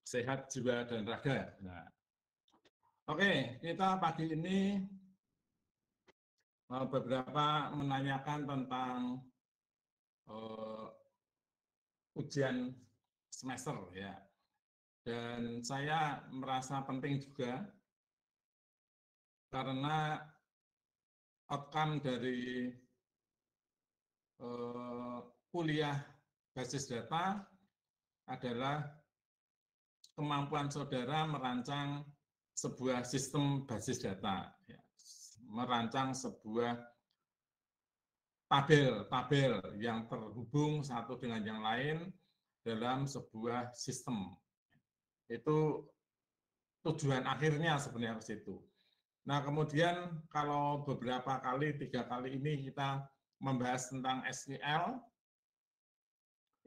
sehat jiwa dan raga. Nah, oke, kita pagi ini beberapa menanyakan tentang ujian semester ya. Dan saya merasa penting juga karena outcome dari kuliah basis data adalah kemampuan saudara merancang sebuah sistem basis data, ya. Merancang sebuah tabel yang terhubung satu dengan yang lain dalam sebuah sistem. Itu tujuan akhirnya sebenarnya ke situ. Nah, kemudian kalau beberapa kali, 3 kali ini kita membahas tentang SQL,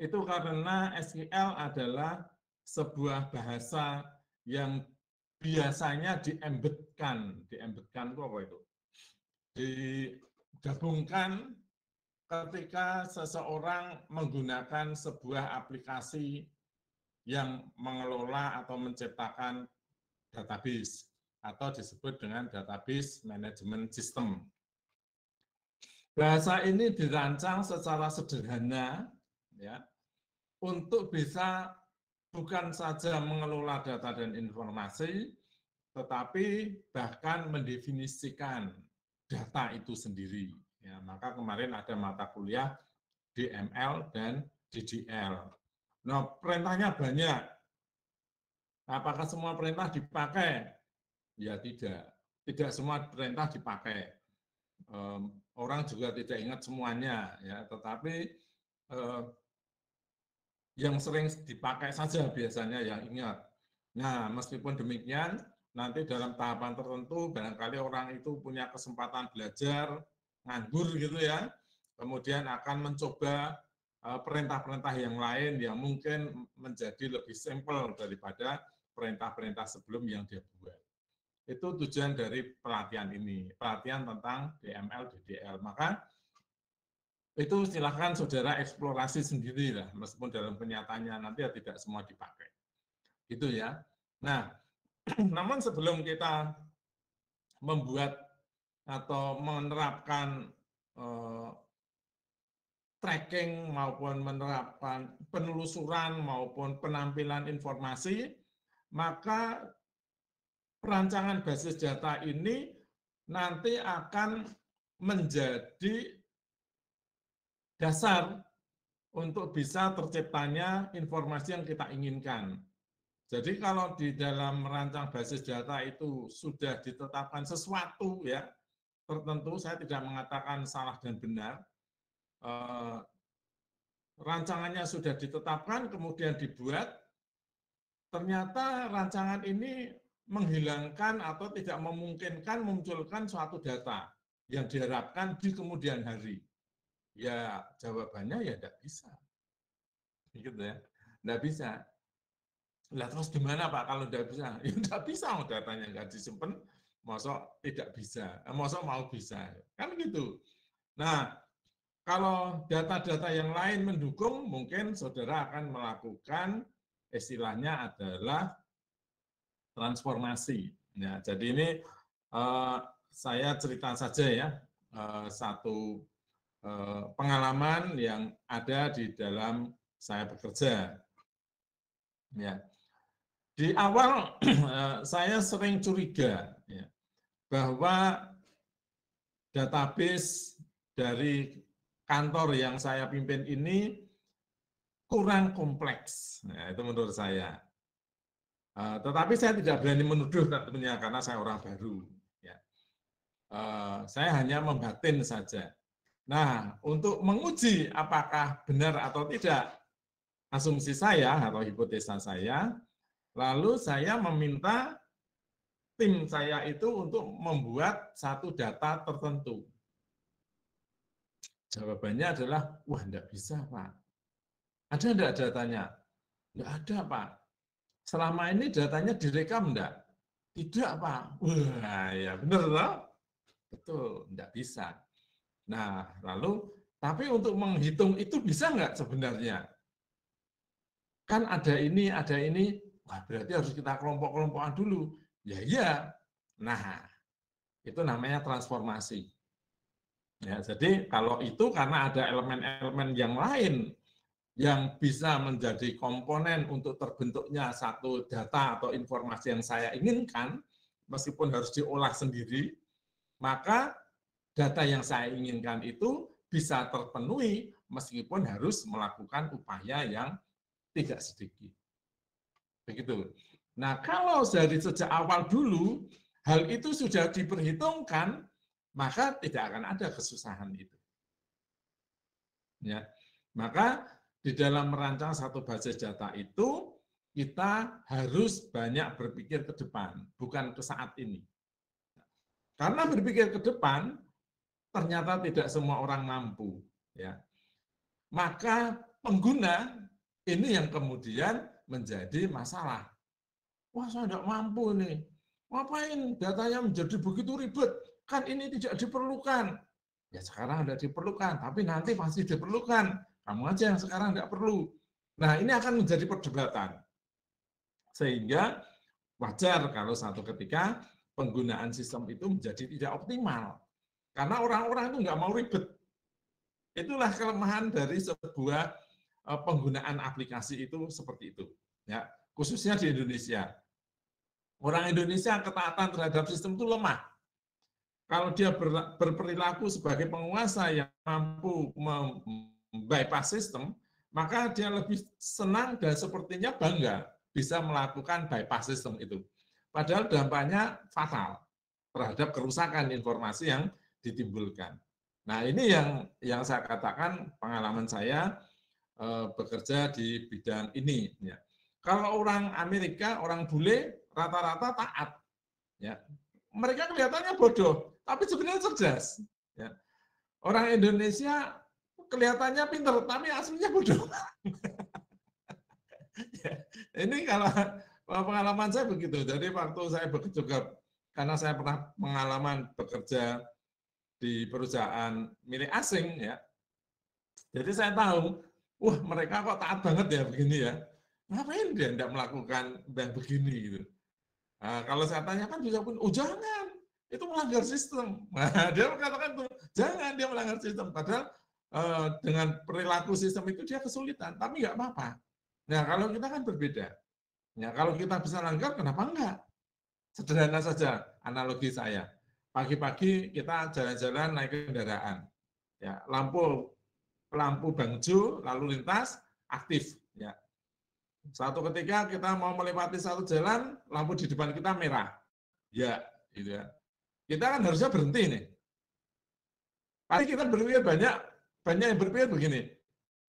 itu karena SQL adalah sebuah bahasa yang biasanya diembedkan itu apa itu? Digabungkan ketika seseorang menggunakan sebuah aplikasi yang mengelola atau menciptakan database atau disebut dengan database management system. Bahasa ini dirancang secara sederhana ya untuk bisa bukan saja mengelola data dan informasi, tetapi bahkan mendefinisikan data itu sendiri. Ya, maka kemarin ada mata kuliah DML dan DDL. Nah, perintahnya banyak. Apakah semua perintah dipakai? Ya tidak. Tidak semua perintah dipakai. Orang juga tidak ingat semuanya, ya. Tetapi yang sering dipakai saja biasanya yang ingat. Nah, meskipun demikian, nanti dalam tahapan tertentu barangkali orang itu punya kesempatan belajar nganggur gitu ya, kemudian akan mencoba perintah-perintah yang lain yang mungkin menjadi lebih simpel daripada perintah-perintah sebelum yang dia buat. Itu tujuan dari pelatihan ini, pelatihan tentang DML, DDL. Maka itu silahkan saudara eksplorasi sendiri lah, meskipun dalam kenyataannya nanti ya tidak semua dipakai. Gitu ya. Nah, namun sebelum kita membuat atau menerapkan tracking maupun menerapkan penelusuran maupun penampilan informasi, maka perancangan basis data ini nanti akan menjadi dasar untuk bisa terciptanya informasi yang kita inginkan. Jadi kalau di dalam merancang basis data itu sudah ditetapkan sesuatu ya tertentu, saya tidak mengatakan salah dan benar, rancangannya sudah ditetapkan kemudian dibuat, ternyata rancangan ini menghilangkan atau tidak memungkinkan memunculkan suatu data yang diharapkan di kemudian hari. Ya jawabannya ya tidak bisa. Gitu ya. Tidak bisa. Lah terus gimana Pak kalau tidak bisa? Ya tidak bisa, datanya nggak disimpan, masa tidak bisa, masa mau bisa. Kan gitu. Nah, kalau data-data yang lain mendukung, mungkin saudara akan melakukan istilahnya adalah transformasi. Ya, jadi ini saya cerita saja ya, satu pengalaman yang ada di dalam saya bekerja. Ya. Di awal saya sering curiga ya, bahwa database dari kantor yang saya pimpin ini kurang kompleks. Nah, itu menurut saya. Tetapi saya tidak berani menuduh tentunya karena saya orang baru. Ya. Saya hanya membatin saja. Nah, untuk menguji apakah benar atau tidak asumsi saya atau hipotesa saya, lalu saya meminta tim saya itu untuk membuat satu data tertentu. Jawabannya adalah, wah enggak bisa Pak. Ada enggak datanya? Enggak ada Pak. Selama ini datanya direkam enggak? Tidak Pak. Wah ya benar loh. Betul, enggak bisa. Nah, lalu tapi untuk menghitung itu bisa enggak sebenarnya? Kan ada ini, berarti harus kita kelompok-kelompokan dulu. Ya iya. Nah, itu namanya transformasi. Ya, jadi kalau itu karena ada elemen-elemen yang lain yang bisa menjadi komponen untuk terbentuknya satu data atau informasi yang saya inginkan, meskipun harus diolah sendiri, maka data yang saya inginkan itu bisa terpenuhi meskipun harus melakukan upaya yang tidak sedikit. Begitu. Nah, kalau dari sejak awal dulu hal itu sudah diperhitungkan, maka tidak akan ada kesusahan itu. Ya. Maka di dalam merancang satu basis data itu kita harus banyak berpikir ke depan, bukan ke saat ini. Karena berpikir ke depan ternyata tidak semua orang mampu, ya. Maka pengguna ini yang kemudian menjadi masalah. Wah, saya tidak mampu nih. Ngapain datanya menjadi begitu ribet? Kan ini tidak diperlukan. Ya sekarang tidak diperlukan, tapi nanti pasti diperlukan. Kamu aja yang sekarang tidak perlu. Nah, ini akan menjadi perdebatan. Sehingga wajar kalau satu ketika penggunaan sistem itu menjadi tidak optimal. Karena orang-orang itu nggak mau ribet. Itulah kelemahan dari sebuah penggunaan aplikasi itu seperti itu. Ya, khususnya di Indonesia. Orang Indonesia ketaatan terhadap sistem itu lemah. Kalau dia berperilaku sebagai penguasa yang mampu bypass sistem, maka dia lebih senang dan sepertinya bangga bisa melakukan bypass sistem itu. Padahal dampaknya fatal terhadap kerusakan informasi yang ditimbulkan. Nah, ini yang saya katakan pengalaman saya bekerja di bidang ini. Ya. Kalau orang Amerika, orang bule rata-rata taat. Ya. Mereka kelihatannya bodoh, tapi sebenarnya cerdas. Ya. Orang Indonesia kelihatannya pintar, tapi aslinya bodoh. Ya. Ini kalau pengalaman saya begitu. Jadi waktu saya bekerja, karena saya pernah pengalaman bekerja di perusahaan milik asing, ya. Jadi saya tahu, wah mereka kok taat banget ya begini ya. Ngapain dia tidak melakukan yang begini gitu. Nah, kalau saya tanyakan bisa pun, oh jangan, itu melanggar sistem. Nah, dia mengatakan tuh, jangan dia melanggar sistem. Padahal dengan perilaku sistem itu dia kesulitan, tapi nggak apa-apa. Nah, kalau kita kan berbeda. Ya, kalau kita bisa langgar, kenapa enggak? Sederhana saja analogi saya. Pagi-pagi kita jalan-jalan naik kendaraan. Ya, lampu bangjo lalu lintas aktif. Ya, satu ketika kita mau melewati satu jalan, lampu di depan kita merah. Ya, gitu ya. Kita kan harusnya berhenti nih. Pasti kita berpikir banyak yang berpikir begini.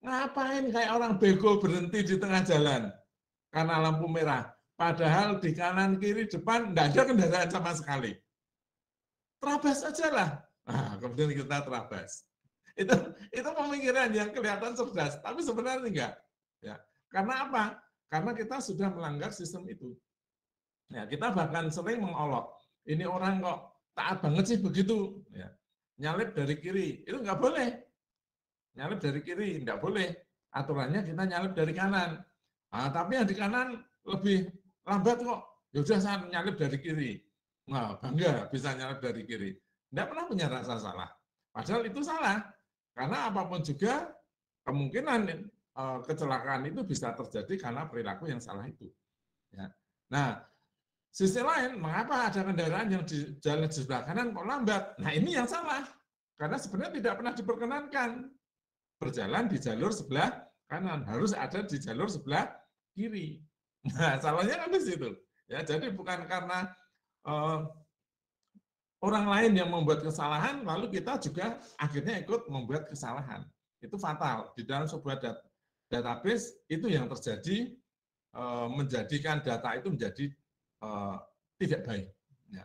Ngapain kayak orang bego berhenti di tengah jalan karena lampu merah? Padahal di kanan, kiri, depan tidak ada kendaraan sama sekali. Terabas aja lah. Nah, kemudian kita terabas. Itu pemikiran yang kelihatan cerdas, tapi sebenarnya enggak. Ya. Karena apa? Karena kita sudah melanggar sistem itu. Ya, kita bahkan sering mengolok. Ini orang kok taat banget sih begitu. Ya. Nyalip dari kiri, itu nggak boleh. Nyalip dari kiri, nggak boleh. Aturannya kita nyalip dari kanan. Nah, tapi yang di kanan lebih lambat kok. Ya udah saya nyalip dari kiri. Nah, bangga bisa nyalip dari kiri. Nggak pernah punya rasa salah. Padahal itu salah. Karena apapun juga kemungkinan kecelakaan itu bisa terjadi karena perilaku yang salah itu. Ya. Nah, sisi lain, mengapa ada kendaraan yang di jalan di sebelah kanan kok lambat? Nah, ini yang salah. Karena sebenarnya tidak pernah diperkenankan berjalan di jalur sebelah kanan, harus ada di jalur sebelah kiri. Nah, salahnya kan di situ. Ya, jadi bukan karena orang lain yang membuat kesalahan, lalu kita juga akhirnya ikut membuat kesalahan. Itu fatal. Di dalam sebuah database, itu yang terjadi, menjadikan data itu menjadi tidak baik. Ya.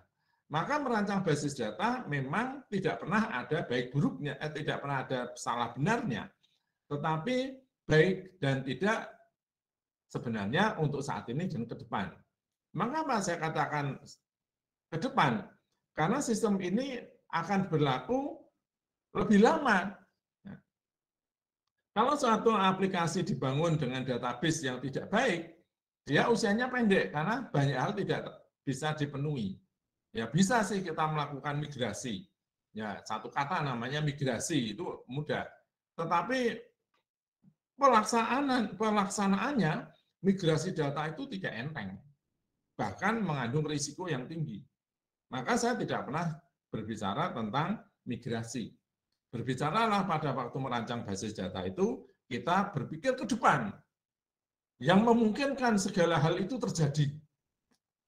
Maka merancang basis data memang tidak pernah ada baik buruknya, tidak pernah ada salah benarnya. Tetapi baik dan tidak sebenarnya untuk saat ini dan ke depan. Mengapa saya katakan ke depan? Karena sistem ini akan berlaku lebih lama. Kalau suatu aplikasi dibangun dengan database yang tidak baik, dia usianya pendek karena banyak hal tidak bisa dipenuhi. Ya bisa sih kita melakukan migrasi. Ya satu kata namanya migrasi itu mudah. Tetapi pelaksanaannya migrasi data itu tidak enteng, bahkan mengandung risiko yang tinggi. Maka saya tidak pernah berbicara tentang migrasi. Berbicaralah pada waktu merancang basis data itu, kita berpikir ke depan, yang memungkinkan segala hal itu terjadi.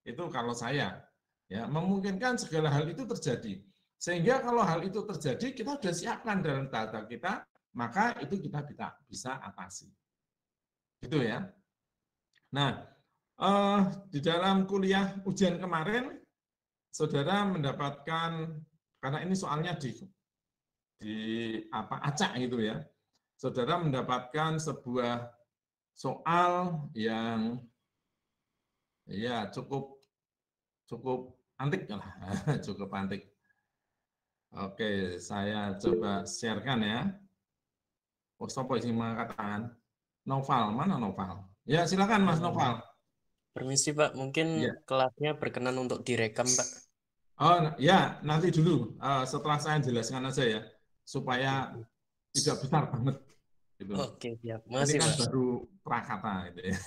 Itu kalau saya, ya memungkinkan segala hal itu terjadi. Sehingga kalau hal itu terjadi, kita sudah siapkan dalam data kita, maka itu kita bisa atasi. Gitu ya. Nah, di dalam kuliah ujian kemarin, saudara mendapatkan, karena ini soalnya di acak gitu ya, saudara mendapatkan sebuah soal yang ya cukup antik lah, cukup antik. Oke, saya coba sharekan ya. Oh, siapa sih mengatakan? Noval, mana Noval? Ya, silakan Mas Noval. Permisi Pak, mungkin Ya. kelasnya berkenan untuk direkam Pak. Oh ya, nanti dulu setelah saya jelaskan aja ya, supaya tidak besar banget. Gitu. Oke, siap. Ini Makasih kan Pak. baru prakata gitu ya.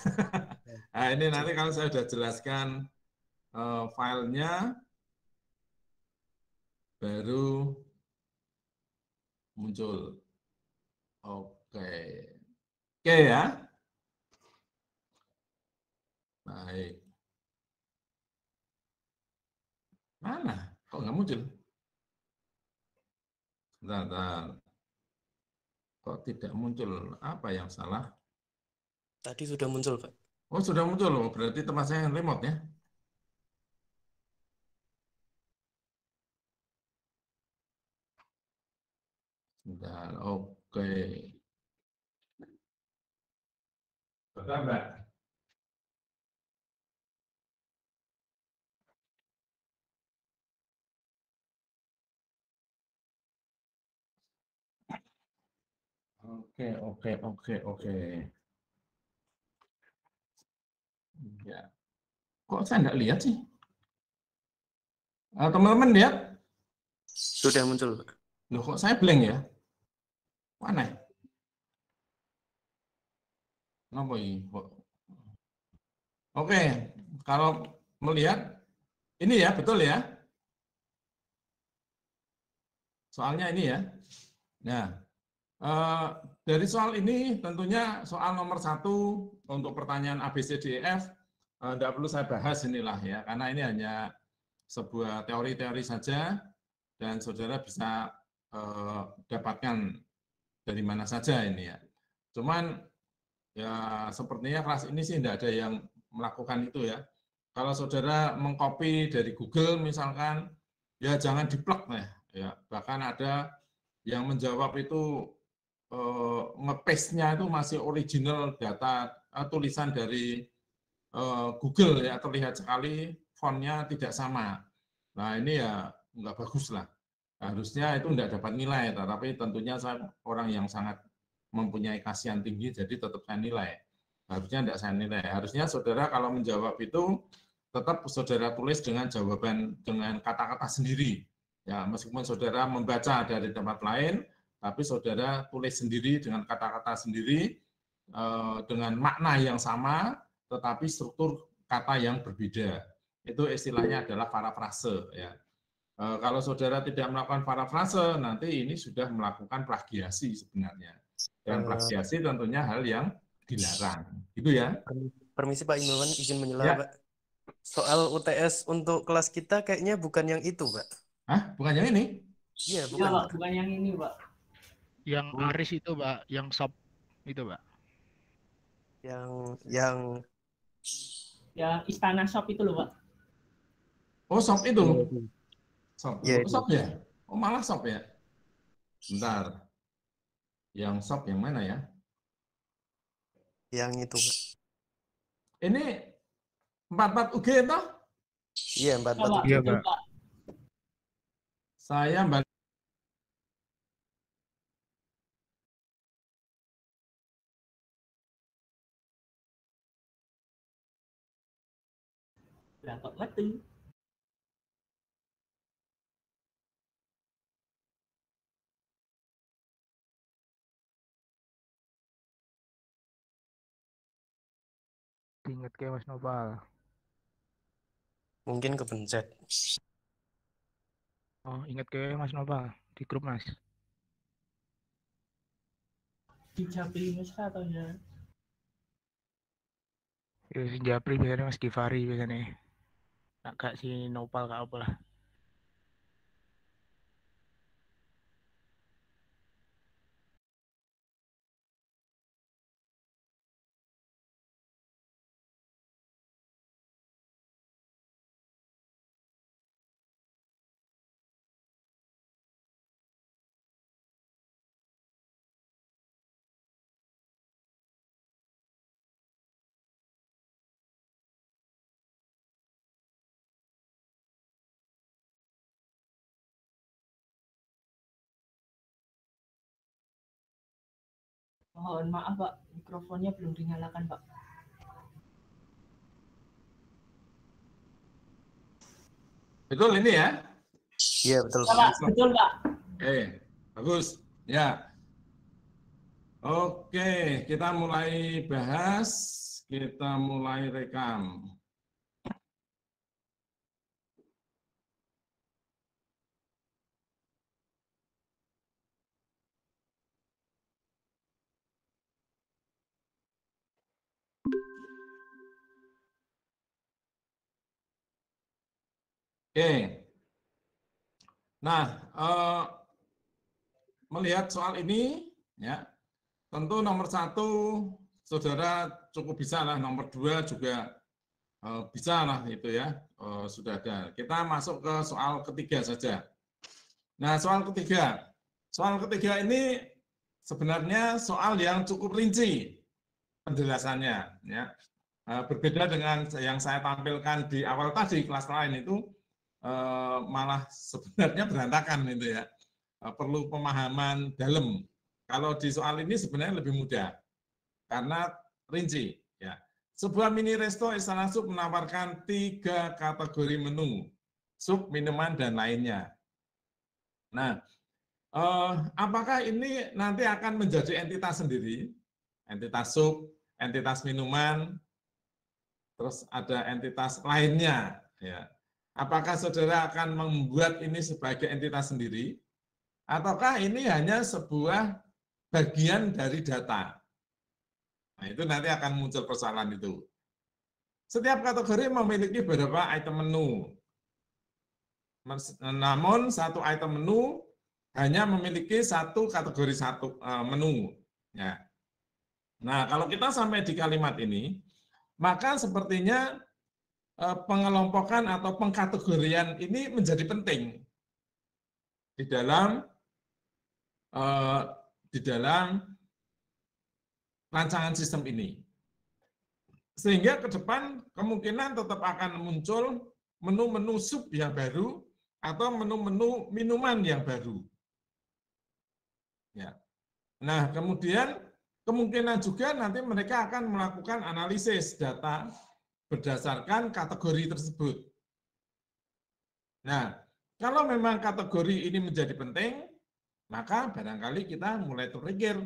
Nah, ini nanti kalau saya sudah jelaskan filenya, baru muncul. Oke. Oke ya. Baik. Mana? Kok nggak muncul? Bentar. Kok tidak muncul? Apa yang salah? Tadi sudah muncul Pak. Oh, sudah muncul loh. Berarti tempat saya yang remote ya. Bentar. Oke. Bentar, Mbak. Oke. Ya. Kok saya nggak lihat sih? Teman-teman lihat? Sudah muncul Pak. Loh, kok saya blank ya? Mana? Kenapa ini? Oke, kalau melihat ini ya, betul ya? Soalnya ini ya. Nah, dari soal ini tentunya soal nomor 1 untuk pertanyaan ABCDEF tidak perlu saya bahas inilah ya, karena ini hanya sebuah teori-teori saja dan saudara bisa dapatkan dari mana saja ini ya. Cuman ya sepertinya kelas ini sih tidak ada yang melakukan itu ya. Kalau saudara mengcopy dari Google misalkan, ya jangan diplek ya. Bahkan ada yang menjawab itu ngepaste-nya itu masih original data tulisan dari Google ya, terlihat sekali fontnya tidak sama. Nah ini ya nggak bagus lah. Harusnya itu tidak dapat nilai, tapi tentunya saya orang yang sangat mempunyai kasihan tinggi, jadi tetap saya nilai. Harusnya tidak saya nilai. Harusnya saudara kalau menjawab itu tetap saudara tulis dengan jawaban dengan kata-kata sendiri. Ya, meskipun saudara membaca dari tempat lain, tapi saudara tulis sendiri dengan kata-kata sendiri, dengan makna yang sama, tetapi struktur kata yang berbeda. Itu istilahnya adalah parafrase. Ya. Kalau saudara tidak melakukan parafrase, nanti ini sudah melakukan plagiasi sebenarnya. Dan plagiasi tentunya hal yang dilarang. Gitu ya. Permisi Pak Imawan, izin menyela Ya. Pak. Soal UTS untuk kelas kita kayaknya bukan yang itu Pak. Hah? Bukan yang ini? Iya, bukan Pak. Bukan yang ini Pak. Yang Aris itu Pak, yang shop itu Pak. Yang Istana Shop itu loh Pak. Oh, shop itu. Shop. Ya, Oh, shop ya? Oh, malah shop ya? Bentar. Yang shop yang mana ya? Yang itu Pak. Ini 44 UG toh? Iya, 44 Iya Pak. Saya Lah kok metu. Ingat ke Mas Nopal. Mungkin kepencet. Oh, ingat ke Mas Nopal di grup Mas. Di Japri Mas atau ya? Ya si Japri biasanya Mas Givari biasanya. Kak si Nopal kak apa lah. Mohon maaf Pak, mikrofonnya belum dinyalakan Pak. Betul ini ya? Iya, betul. Pak, betul Pak. Oke, bagus. Ya. Oke, kita mulai bahas, kita mulai rekam. Oke. Nah, melihat soal ini, ya, tentu nomor 1, saudara cukup bisa lah, nomor 2 juga bisa lah itu ya, sudah ada. Kita masuk ke soal ketiga saja. Nah, soal ketiga ini sebenarnya soal yang cukup rinci penjelasannya, ya. Berbeda dengan yang saya tampilkan di awal tadi, kelas lain itu malah sebenarnya berantakan itu ya. Perlu pemahaman dalam. Kalau di soal ini sebenarnya lebih mudah karena rinci. Ya. Sebuah mini resto Istana Sup menawarkan 3 kategori menu, sup, minuman, dan lainnya. Nah, apakah ini nanti akan menjadi entitas sendiri? Entitas sup, entitas minuman, terus ada entitas lainnya. Ya. Apakah saudara akan membuat ini sebagai entitas sendiri? Ataukah ini hanya sebuah bagian dari data? Nah, itu nanti akan muncul persoalan itu. Setiap kategori memiliki beberapa item menu. Namun satu item menu hanya memiliki satu kategori menu. Ya. Nah, kalau kita sampai di kalimat ini, maka sepertinya pengelompokan atau pengkategorian ini menjadi penting di dalam rancangan sistem ini. Sehingga ke depan kemungkinan tetap akan muncul menu-menu sup yang baru atau menu-menu minuman yang baru. Ya. Nah, kemudian kemungkinan juga nanti mereka akan melakukan analisis data berdasarkan kategori tersebut. Nah, kalau memang kategori ini menjadi penting, maka barangkali kita mulai terpikir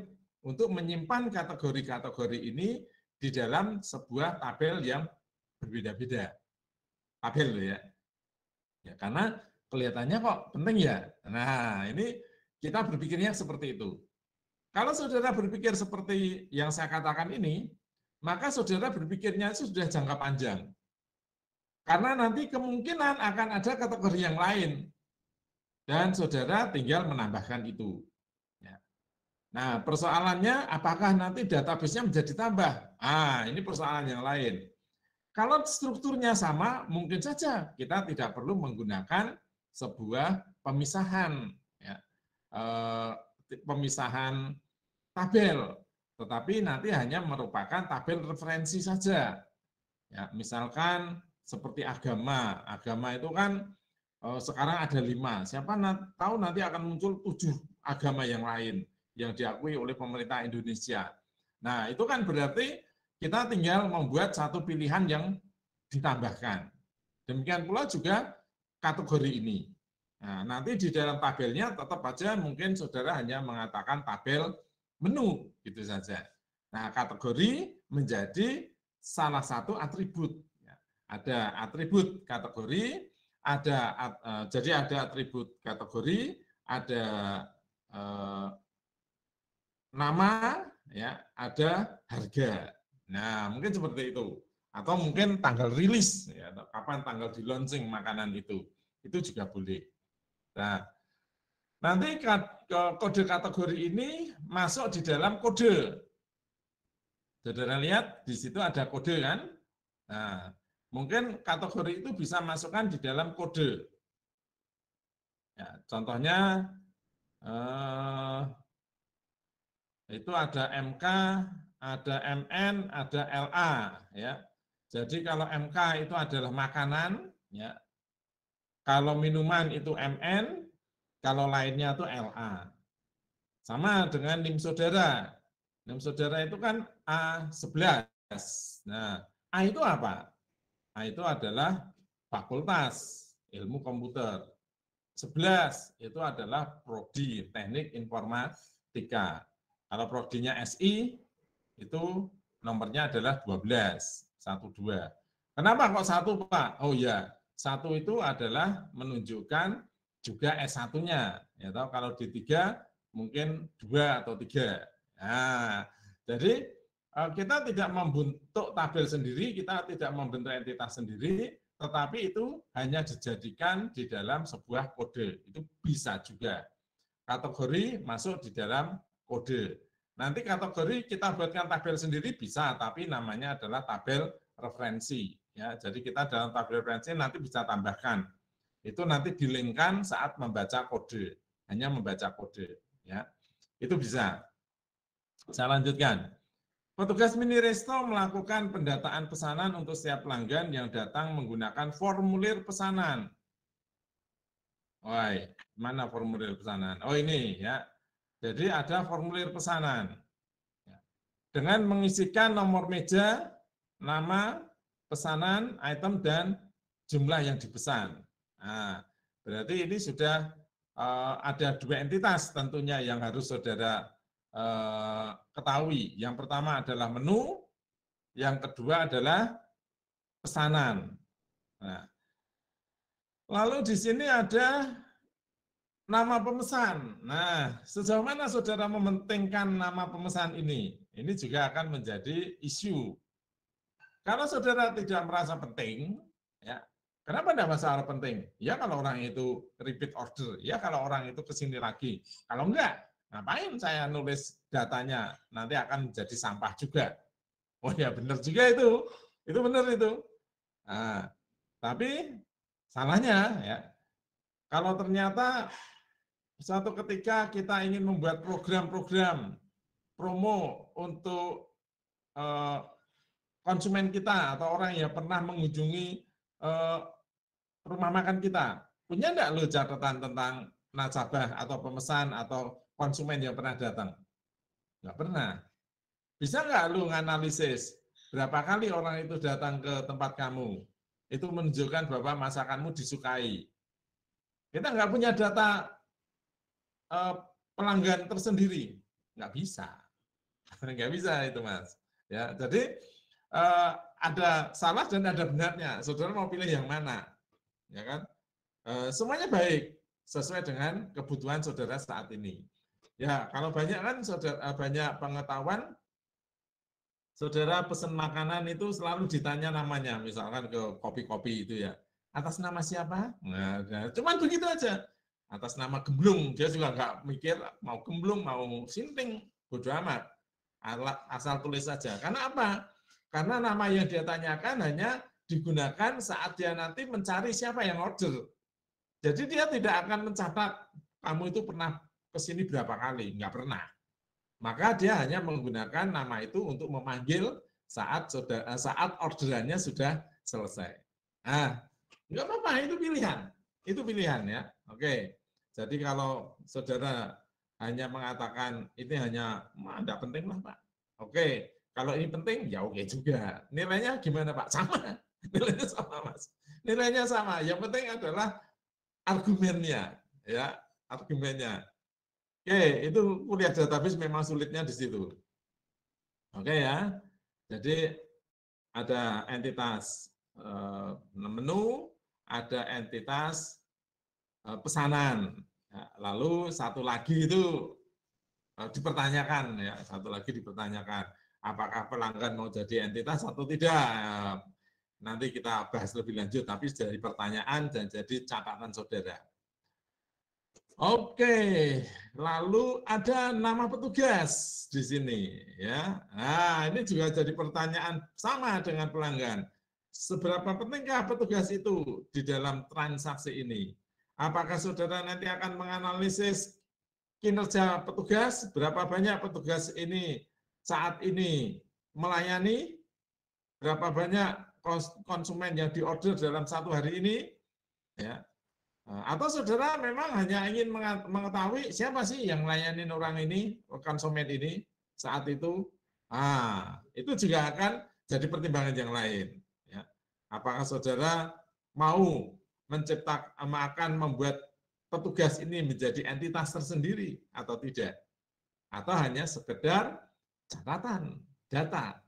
untuk menyimpan kategori-kategori ini di dalam sebuah tabel yang berbeda-beda. Tabel ya. Ya, karena kelihatannya kok penting ya. Nah, ini kita berpikirnya seperti itu. Kalau saudara berpikir seperti yang saya katakan ini, maka saudara berpikirnya itu sudah jangka panjang. Karena nanti kemungkinan akan ada kategori yang lain. Dan saudara tinggal menambahkan itu. Nah, persoalannya apakah nanti database-nya menjadi tambah? Ini persoalan yang lain. Kalau strukturnya sama, mungkin saja kita tidak perlu menggunakan sebuah pemisahan, ya, pemisahan tabel, tetapi nanti hanya merupakan tabel referensi saja. Ya, misalkan seperti agama itu kan sekarang ada 5. Siapa tahu nanti akan muncul 7 agama yang lain yang diakui oleh pemerintah Indonesia. Nah, itu kan berarti kita tinggal membuat satu pilihan yang ditambahkan. Demikian pula juga kategori ini. Nah, nanti di dalam tabelnya tetap aja mungkin saudara hanya mengatakan tabel menu gitu saja. Nah, kategori menjadi salah satu atribut. Ada atribut kategori, jadi ada atribut kategori, ada nama, ya, ada harga. Nah, mungkin seperti itu. Atau mungkin tanggal rilis, ya, atau kapan tanggal di launching makanan itu juga boleh. Nah, nanti kode kategori ini masuk di dalam kode. Saudara lihat di situ ada kode kan? Nah, mungkin kategori itu bisa masukkan di dalam kode. Ya, contohnya itu ada MK, ada MN, ada LA, ya. Jadi kalau MK itu adalah makanan, ya. Kalau minuman itu MN, kalau lainnya itu LA. Sama dengan NIM saudara. NIM saudara itu kan A11. Nah, A itu apa? A itu adalah fakultas ilmu komputer. 11 itu adalah prodi teknik informatika. Kalau prodinya SI itu nomornya adalah 12, 12. Kenapa kok 1, Pak? Oh ya, 1 itu adalah menunjukkan juga S1-nya. Ya, kalau di 3 mungkin 2 atau 3. Nah, jadi kita tidak membentuk tabel sendiri, kita tidak membentuk entitas sendiri, tetapi itu hanya dijadikan di dalam sebuah kode. Itu bisa juga. Kategori masuk di dalam kode. Nanti kategori kita buatkan tabel sendiri bisa, tapi namanya adalah tabel referensi. Ya, jadi kita dalam tabel referensi nanti bisa tambahkan. Itu nanti dilingkan saat membaca kode, hanya membaca kode. Ya, itu bisa. Saya lanjutkan. Petugas mini resto melakukan pendataan pesanan untuk setiap pelanggan yang datang menggunakan formulir pesanan. Woi, mana formulir pesanan? Oh ini ya. Jadi ada formulir pesanan. Dengan mengisikan nomor meja, nama, pesanan, item, dan jumlah yang dipesan. Nah, berarti ini sudah ada 2 entitas tentunya yang harus saudara ketahui. Yang pertama adalah menu, yang kedua adalah pesanan. Nah, lalu di sini ada nama pemesan. Nah, sejauh mana saudara mementingkan nama pemesan ini? Ini juga akan menjadi isu. Kalau saudara tidak merasa penting, ya, kenapa tidak masalah penting? Ya kalau orang itu repeat order, ya kalau orang itu kesini lagi. Kalau enggak, ngapain saya nulis datanya? Nanti akan menjadi sampah juga. Oh ya benar juga itu benar itu. Nah, tapi salahnya ya, kalau ternyata suatu ketika kita ingin membuat program-program promo untuk konsumen kita atau orang yang pernah mengunjungi rumah makan kita, punya enggak lo catatan tentang nasabah atau pemesan atau konsumen yang pernah datang? Enggak pernah. Bisa enggak lo nganalisis berapa kali orang itu datang ke tempat kamu? Itu menunjukkan bahwa masakanmu disukai. Kita enggak punya data pelanggan tersendiri, nggak bisa itu Mas. Ya, jadi ada salah dan ada benarnya. Saudara mau pilih yang mana, ya kan? Semuanya baik sesuai dengan kebutuhan saudara saat ini. Ya, kalau banyak kan saudara banyak pengetahuan, saudara pesan makanan itu selalu ditanya namanya, misalkan ke kopi-kopi itu ya, atas nama siapa? Nah, cuman begitu aja. Atas nama Gemblung, dia juga nggak mikir mau Gemblung, mau Sinting, bodo amat. Asal tulis saja. Karena apa? Karena nama yang dia tanyakan hanya digunakan saat dia nanti mencari siapa yang order. Jadi dia tidak akan mencatat kamu itu pernah kesini berapa kali, nggak pernah. Maka dia hanya menggunakan nama itu untuk memanggil saat orderannya sudah selesai. Nah, nggak apa-apa, itu pilihan. Itu pilihan ya. Oke. Jadi kalau saudara hanya mengatakan ini hanya tidak penting lah Pak. Oke. Kalau ini penting ya oke juga. Nilainya gimana Pak? Sama. Nilainya sama Mas. nilainya sama. Yang penting adalah argumennya, ya, argumennya. Oke, itu kuliah database memang sulitnya di situ. Oke ya. Jadi ada entitas menu, ada entitas pesanan. Ya, lalu satu lagi itu dipertanyakan, ya, satu lagi dipertanyakan, apakah pelanggan mau jadi entitas atau tidak. Nanti kita bahas lebih lanjut, tapi dari pertanyaan dan jadi catatan saudara. Oke, lalu ada nama petugas di sini, ya. Nah, ini juga jadi pertanyaan sama dengan pelanggan. Seberapa pentingkah petugas itu di dalam transaksi ini? Apakah saudara nanti akan menganalisis kinerja petugas, berapa banyak petugas ini saat ini melayani, berapa banyak konsumen yang diorder dalam satu hari ini, ya. Atau saudara memang hanya ingin mengetahui siapa sih yang melayani orang ini, konsumen ini saat itu. Itu juga akan jadi pertimbangan yang lain. Ya. Apakah saudara mau akan membuat petugas ini menjadi entitas tersendiri atau tidak? Atau hanya sekedar catatan, data.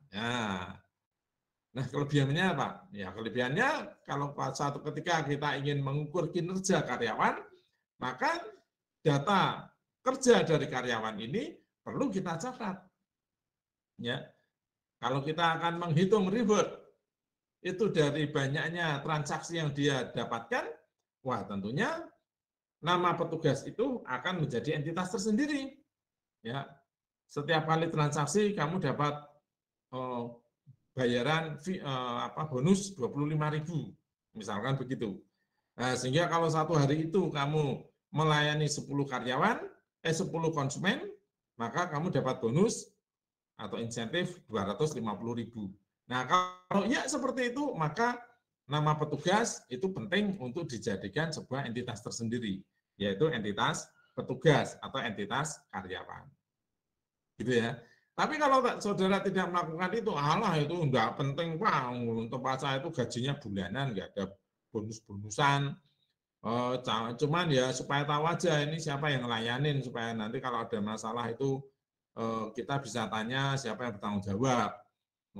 Nah, kelebihannya apa? Ya, kelebihannya kalau suatu ketika kita ingin mengukur kinerja karyawan, maka data kerja dari karyawan ini perlu kita catat. Ya. Kalau kita akan menghitung reward itu dari banyaknya transaksi yang dia dapatkan, wah tentunya nama petugas itu akan menjadi entitas tersendiri. Ya. Setiap kali transaksi kamu dapat bayaran bonus 25.000, misalkan begitu. Nah, sehingga kalau satu hari itu kamu melayani 10 karyawan, 10 konsumen, maka kamu dapat bonus atau insentif 250.000. Nah, kalau ya seperti itu, maka nama petugas itu penting untuk dijadikan sebuah entitas tersendiri, yaitu entitas petugas atau entitas karyawan. Gitu ya. Tapi kalau saudara tidak melakukan itu, itu enggak penting, Pak. Tempat saya itu gajinya bulanan, enggak ada bonus-bonusan. Cuman ya supaya tahu aja ini siapa yang ngelayanin, supaya nanti kalau ada masalah itu kita bisa tanya siapa yang bertanggung jawab.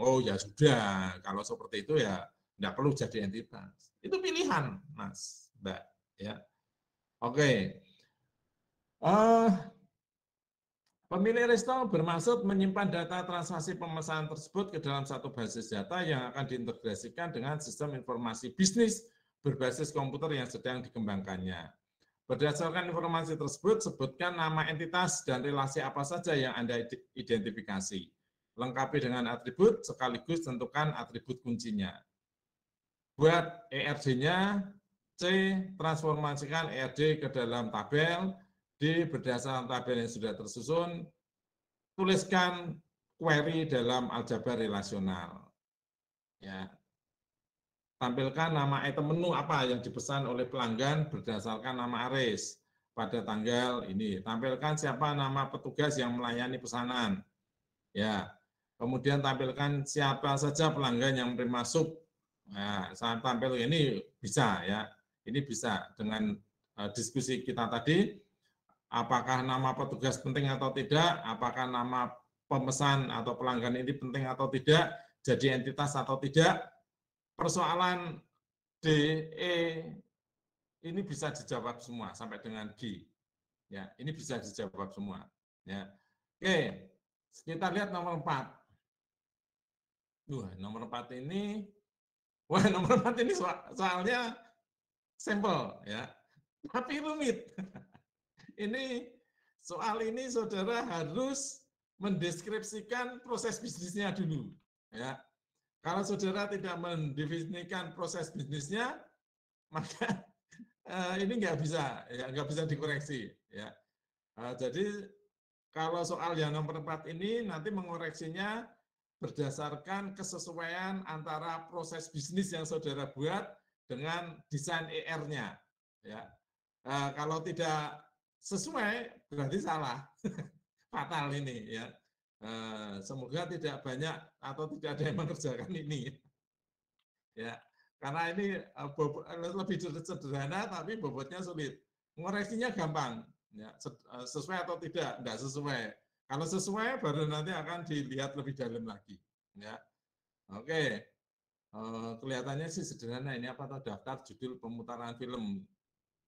Oh ya sudah, kalau seperti itu ya enggak perlu jadi entitas. Itu pilihan, Mas, Mbak. Ya. Oke. Pemilih resto bermaksud menyimpan data transaksi pemesanan tersebut ke dalam satu basis data yang akan diintegrasikan dengan sistem informasi bisnis berbasis komputer yang sedang dikembangkannya. Berdasarkan informasi tersebut, sebutkan nama entitas dan relasi apa saja yang Anda identifikasi. Lengkapi dengan atribut, sekaligus tentukan atribut kuncinya. Buat ERD-nya, C. Transformasikan ERD ke dalam tabel. D. Berdasarkan tabel yang sudah tersusun, tuliskan query dalam aljabar relasional. Ya. Tampilkan nama item menu apa yang dipesan oleh pelanggan berdasarkan nama aris pada tanggal ini. Tampilkan siapa nama petugas yang melayani pesanan. Ya. Kemudian tampilkan siapa saja pelanggan yang menerima sub. Nah, saya tampil ini bisa ya. Ini bisa dengan diskusi kita tadi. Apakah nama petugas penting atau tidak, apakah nama pemesan atau pelanggan ini penting atau tidak, jadi entitas atau tidak. Persoalan D, E ini bisa dijawab semua sampai dengan G. Ya, ini bisa dijawab semua. Ya. Oke, kita lihat nomor 4. Nomor 4 ini, nomor 4 ini soalnya sampel ya, tapi rumit. Ini soal ini saudara harus mendeskripsikan proses bisnisnya dulu. Ya, kalau saudara tidak mendefinisikan proses bisnisnya, maka ini nggak bisa dikoreksi. Ya, jadi kalau soal yang nomor 4 ini nanti mengoreksinya berdasarkan kesesuaian antara proses bisnis yang saudara buat dengan desain ER-nya. Ya, kalau tidak sesuai berarti salah, fatal ini ya. Semoga tidak banyak atau tidak ada yang mengerjakan ini. Ya, Karena ini lebih sederhana tapi bobotnya sulit. Ngoreksinya gampang, ya, sesuai atau tidak, enggak sesuai. Kalau sesuai baru nanti akan dilihat lebih dalam lagi. Ya, oke. Kelihatannya sih sederhana. Ini apa tuh? Daftar judul pemutaran film.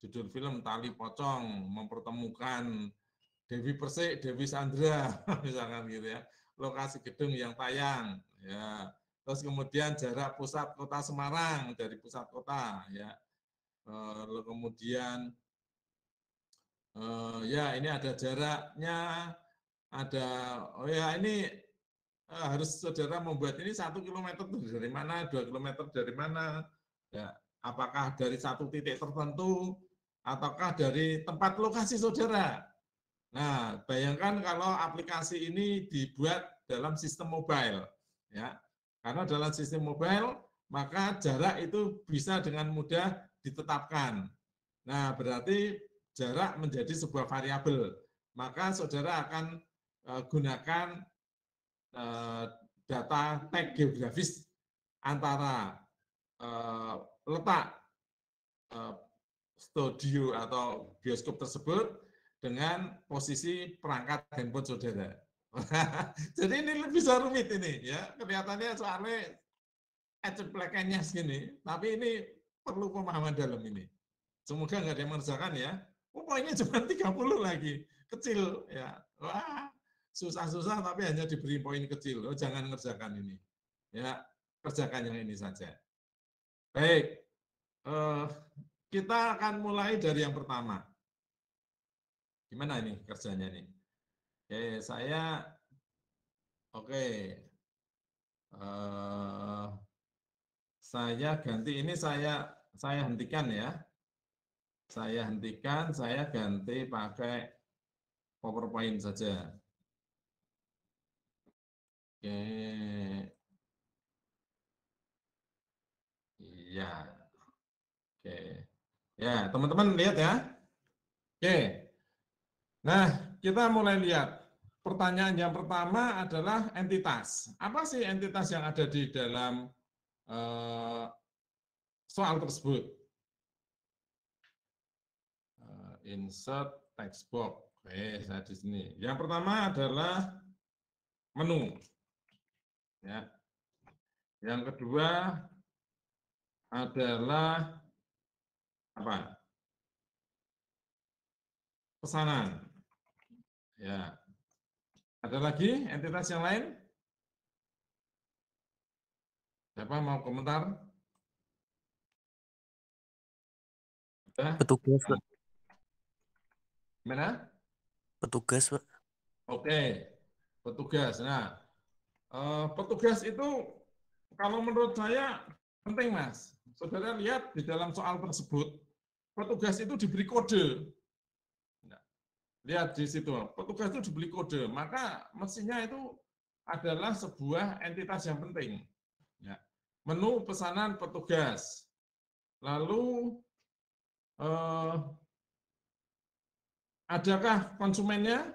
Judul film Tali Pocong mempertemukan Dewi Persik, Dewi Sandra, misalkan gitu ya. Lokasi gedung yang tayang, ya. Terus kemudian jarak pusat kota Semarang dari pusat kota, ya. Lalu kemudian ya ini ada jaraknya, ada ini harus saudara membuat ini 1 kilometer dari mana, 2 kilometer dari mana, ya. Apakah dari satu titik tertentu, ataukah dari tempat lokasi saudara. Nah, bayangkan kalau aplikasi ini dibuat dalam sistem mobile, ya. Karena dalam sistem mobile, maka jarak itu bisa dengan mudah ditetapkan. Nah, berarti jarak menjadi sebuah variabel. Maka saudara akan gunakan data tag geografis antara letak studio atau bioskop tersebut dengan posisi perangkat handphone saudara. Jadi ini bisa rumit ini, ya. Kelihatannya soalnya ecepleknya segini, tapi ini perlu pemahaman dalam ini. Semoga nggak ada yang mengerjakan ya. Poinnya cuma 30 lagi, kecil ya. Wah, susah-susah tapi hanya diberi poin kecil. Oh, jangan ngerjakan ini. Ya, kerjakan yang ini saja. Baik, kita akan mulai dari yang pertama. Gimana ini kerjanya nih? Oke, saya ganti ini, saya hentikan ya. Saya hentikan, saya ganti pakai PowerPoint saja. Oke. Iya. Oke. Ya, teman-teman lihat ya. Oke. Nah, kita mulai lihat. Pertanyaan yang pertama adalah entitas. Apa sih entitas yang ada di dalam soal tersebut? Insert text box. Oke, saya di sini. Yang pertama adalah menu. Ya. Yang kedua adalah apa? Pesanan. Ya. Ada lagi entitas yang lain? Siapa mau komentar? Petugas, Pak. Gimana? Petugas, Pak. Oke, petugas. Nah, petugas itu kalau menurut saya penting, Mas. Saudara lihat di dalam soal tersebut, petugas itu diberi kode. Lihat di situ, petugas itu diberi kode, maka mestinya itu adalah sebuah entitas yang penting. Ya. Menu pesanan petugas. Lalu adakah konsumennya?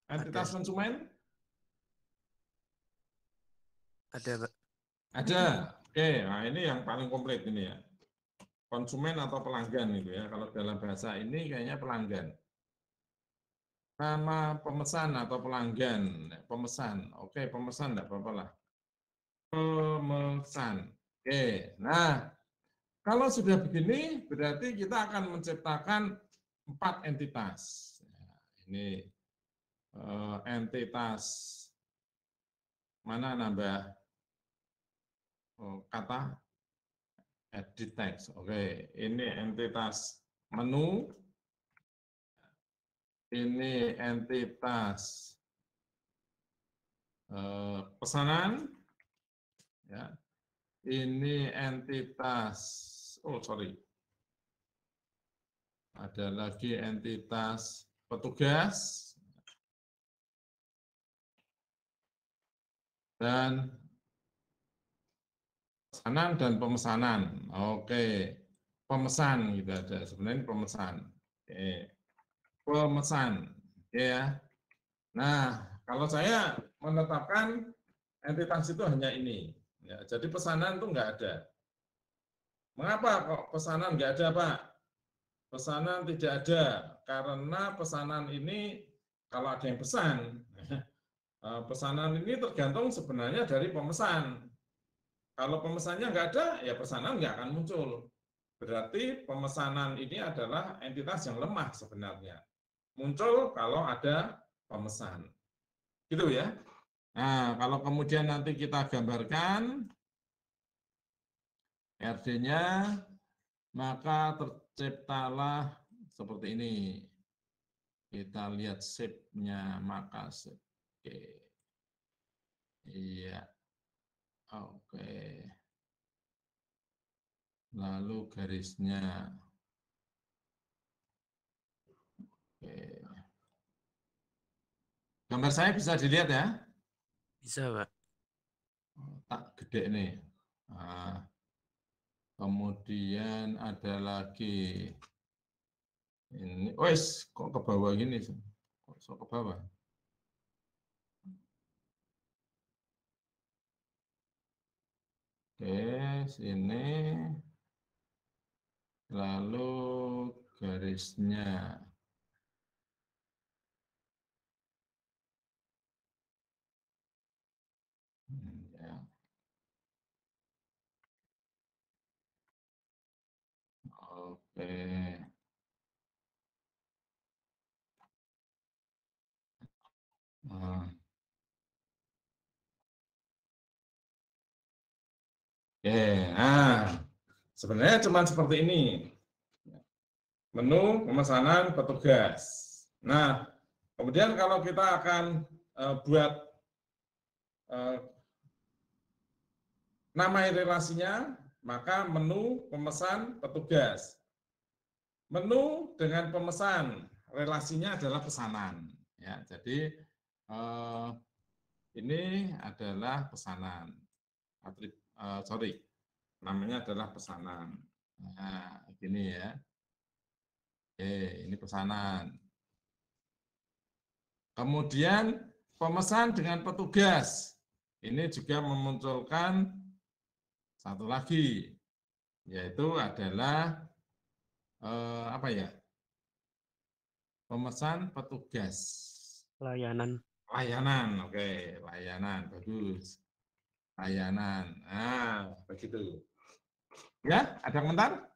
Entitas konsumen? Ada, Pak. Ada. Oke, nah ini yang paling komplit ini ya. Konsumen atau pelanggan itu ya. Kalau dalam bahasa ini kayaknya pelanggan. Nama pemesan atau pelanggan, pemesan. Oke, pemesan enggak apa-apa lah. Pemesan. Oke, nah kalau sudah begini berarti kita akan menciptakan 4 entitas. Ini entitas mana nambah kata edit text. Oke, ini entitas menu. Ini entitas pesanan, ya. Ini entitas, ada lagi entitas petugas dan pesanan dan pemesanan. Oke, pemesan gitu ada. Sebenarnya pemesan. Oke. Pemesan, ya. Nah, kalau saya menetapkan entitas itu hanya ini, ya. Jadi pesanan itu enggak ada. Mengapa kok pesanan nggak ada, Pak? Pesanan tidak ada, karena pesanan ini kalau ada yang pesan, pesanan ini tergantung sebenarnya dari pemesan. Kalau pemesannya nggak ada, ya pesanan nggak akan muncul. Berarti pemesanan ini adalah entitas yang lemah sebenarnya. Muncul kalau ada pemesan. Gitu ya. Nah, kalau kemudian nanti kita gambarkan RD-nya, maka terciptalah seperti ini. Kita lihat shape-nya, maka shape. Oke. Iya. Oke. Lalu garisnya. Oke. Gambar saya bisa dilihat ya? Bisa, Pak. Tak gede nih. Nah, kemudian ada lagi ini. Wes, kok ke bawah gini? Kok ke bawah? Oke, sini. Lalu garisnya. Ya. Oke. Nah. Oke, nah sebenarnya cuma seperti ini. Menu pemesanan petugas. Nah, kemudian kalau kita akan buat nama relasinya, maka menu pemesan petugas. Menu dengan pemesan, relasinya adalah pesanan. Ya, jadi ini adalah pesanan. Namanya adalah pesanan. Nah, gini ya. Oke, ini pesanan. Kemudian pemesan dengan petugas. Ini juga memunculkan satu lagi, yaitu adalah apa ya? Pemesan petugas. Layanan. Layanan, oke, layanan, bagus. Layanan, nah begitu. Ya, ada komentar?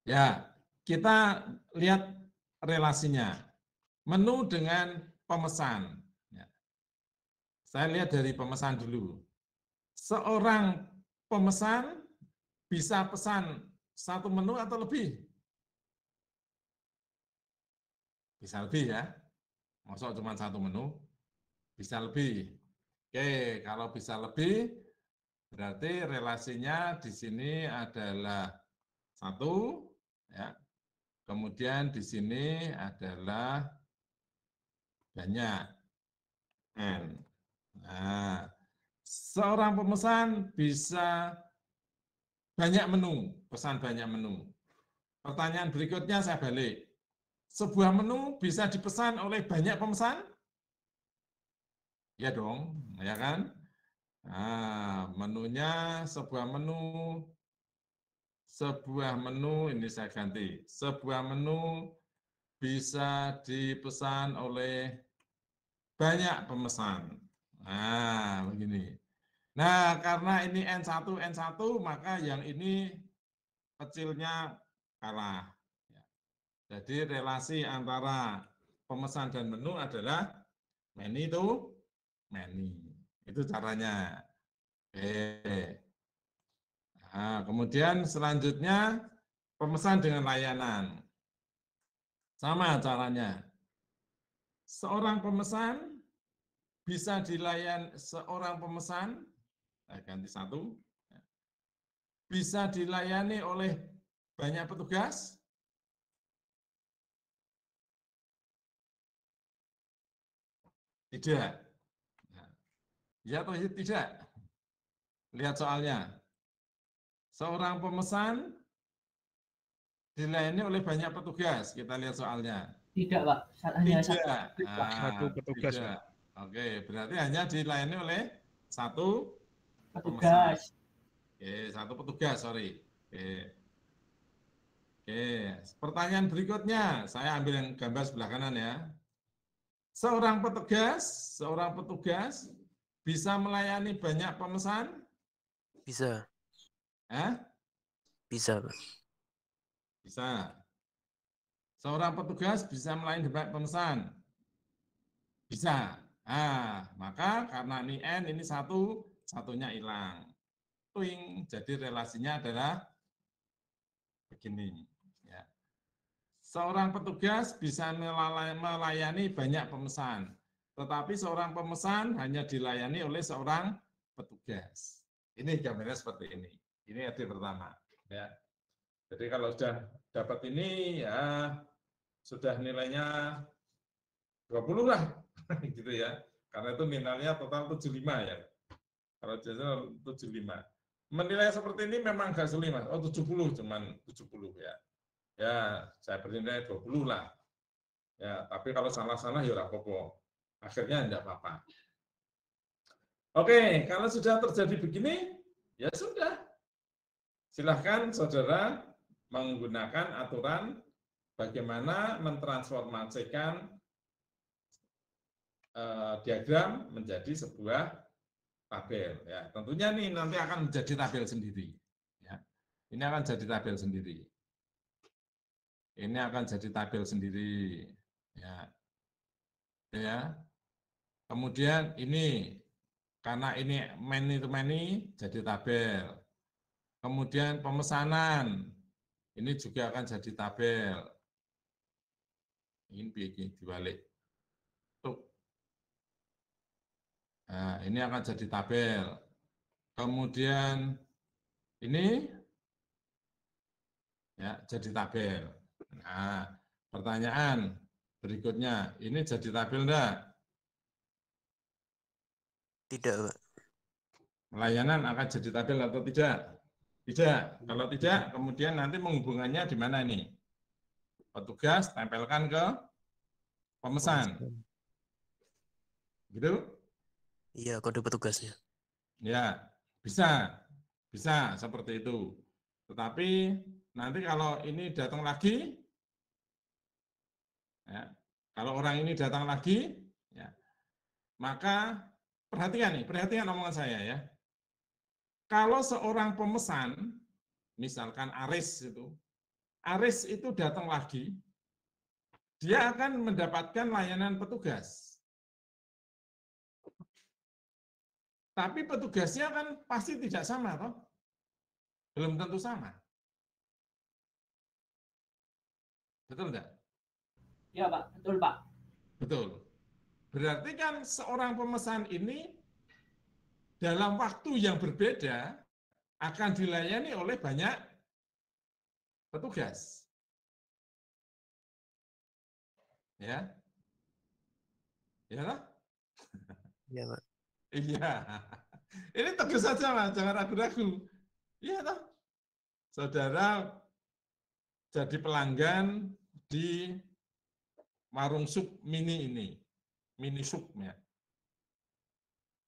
Ya, kita lihat relasinya. Menu dengan pemesan. Ya. Saya lihat dari pemesan dulu. Seorang pemesan bisa pesan satu menu atau lebih? Bisa lebih ya. Maksudnya cuma satu menu? Bisa lebih. Oke, kalau bisa lebih, berarti relasinya di sini adalah 1, ya. Kemudian di sini adalah banyak, N. Nah, seorang pemesan bisa banyak menu, pesan banyak menu. Pertanyaan berikutnya saya balik. Sebuah menu bisa dipesan oleh banyak pemesan? Ya dong, ya kan? Nah, menunya sebuah menu ini saya ganti. Sebuah menu bisa dipesan oleh banyak pemesan. Nah, begini. Nah, karena ini N1, maka yang ini kecilnya kalah. Jadi relasi antara pemesan dan menu adalah many to many. Itu caranya. Oke. Nah, kemudian selanjutnya pemesan dengan layanan. Sama caranya. Seorang pemesan bisa seorang pemesan, ganti 1, bisa dilayani oleh banyak petugas? Tidak. Ya atau tidak? Lihat soalnya. Seorang pemesan dilayani oleh banyak petugas. Kita lihat soalnya. Tidak, Pak. Hanya Tidak. Satu petugas. Tidak. Oke, berarti hanya dilayani oleh satu petugas. satu petugas, sorry. Oke, pertanyaan berikutnya, saya ambil yang gambar sebelah kanan ya. Seorang petugas bisa melayani banyak pemesan? Bisa, Eh? bisa, Pak. Bisa. Seorang petugas bisa melayani banyak pemesan? Bisa. Nah, maka karena ini N, ini satu, satunya hilang. Tuing. Jadi relasinya adalah begini. Ya. Seorang petugas bisa melayani banyak pemesan, tetapi seorang pemesan hanya dilayani oleh seorang petugas. Ini gambarnya seperti ini. Ini arti pertama. Ya. Jadi kalau sudah dapat ini, ya sudah nilainya 20 lah, gitu ya. Karena itu nilainya total 75 ya. Kalau jasa 75. Menilai seperti ini memang nggak sulit, Mas. Oh, 70, cuman 70 ya. Ya, saya bernilai 20 lah. Ya, tapi kalau salah-salah ya apa-apa. Akhirnya enggak apa-apa. Oke, kalau sudah terjadi begini, ya sudah. Silahkan saudara menggunakan aturan bagaimana mentransformasikan diagram menjadi sebuah tabel. Ya, tentunya nih nanti akan menjadi tabel sendiri. Ya, ini akan jadi tabel sendiri. Ini akan jadi tabel sendiri. Ya. Kemudian ini karena ini many to many jadi tabel. Kemudian pemesanan ini juga akan jadi tabel. Ini dibalik. Tuh. Nah, ini akan jadi tabel. Kemudian ini ya jadi tabel. Nah, pertanyaan berikutnya, ini jadi tabel enggak? Tidak, Pak. Layanan akan jadi tabel atau tidak? Tidak. Kalau tidak, kemudian nanti menghubungannya di mana ini? Petugas tempelkan ke pemesan. Gitu? Iya, kode petugasnya. Ya, bisa. Bisa seperti itu. Tetapi nanti kalau ini datang lagi, ya, kalau orang ini datang lagi, ya, maka perhatikan omongan saya ya. Kalau seorang pemesan, misalkan Aris itu datang lagi, dia akan mendapatkan layanan petugas. Tapi petugasnya kan pasti tidak sama, toh? Belum tentu sama. Betul enggak? Ya Pak, betul Pak. Betul. Berarti kan seorang pemesan ini dalam waktu yang berbeda akan dilayani oleh banyak petugas. Ya. Ya toh? Iya, Pak. Iya. Ini tegas saja, Mas, jangan ragu-ragu. Iya toh? Saudara jadi pelanggan di warung sup mini ini, mini sup ya.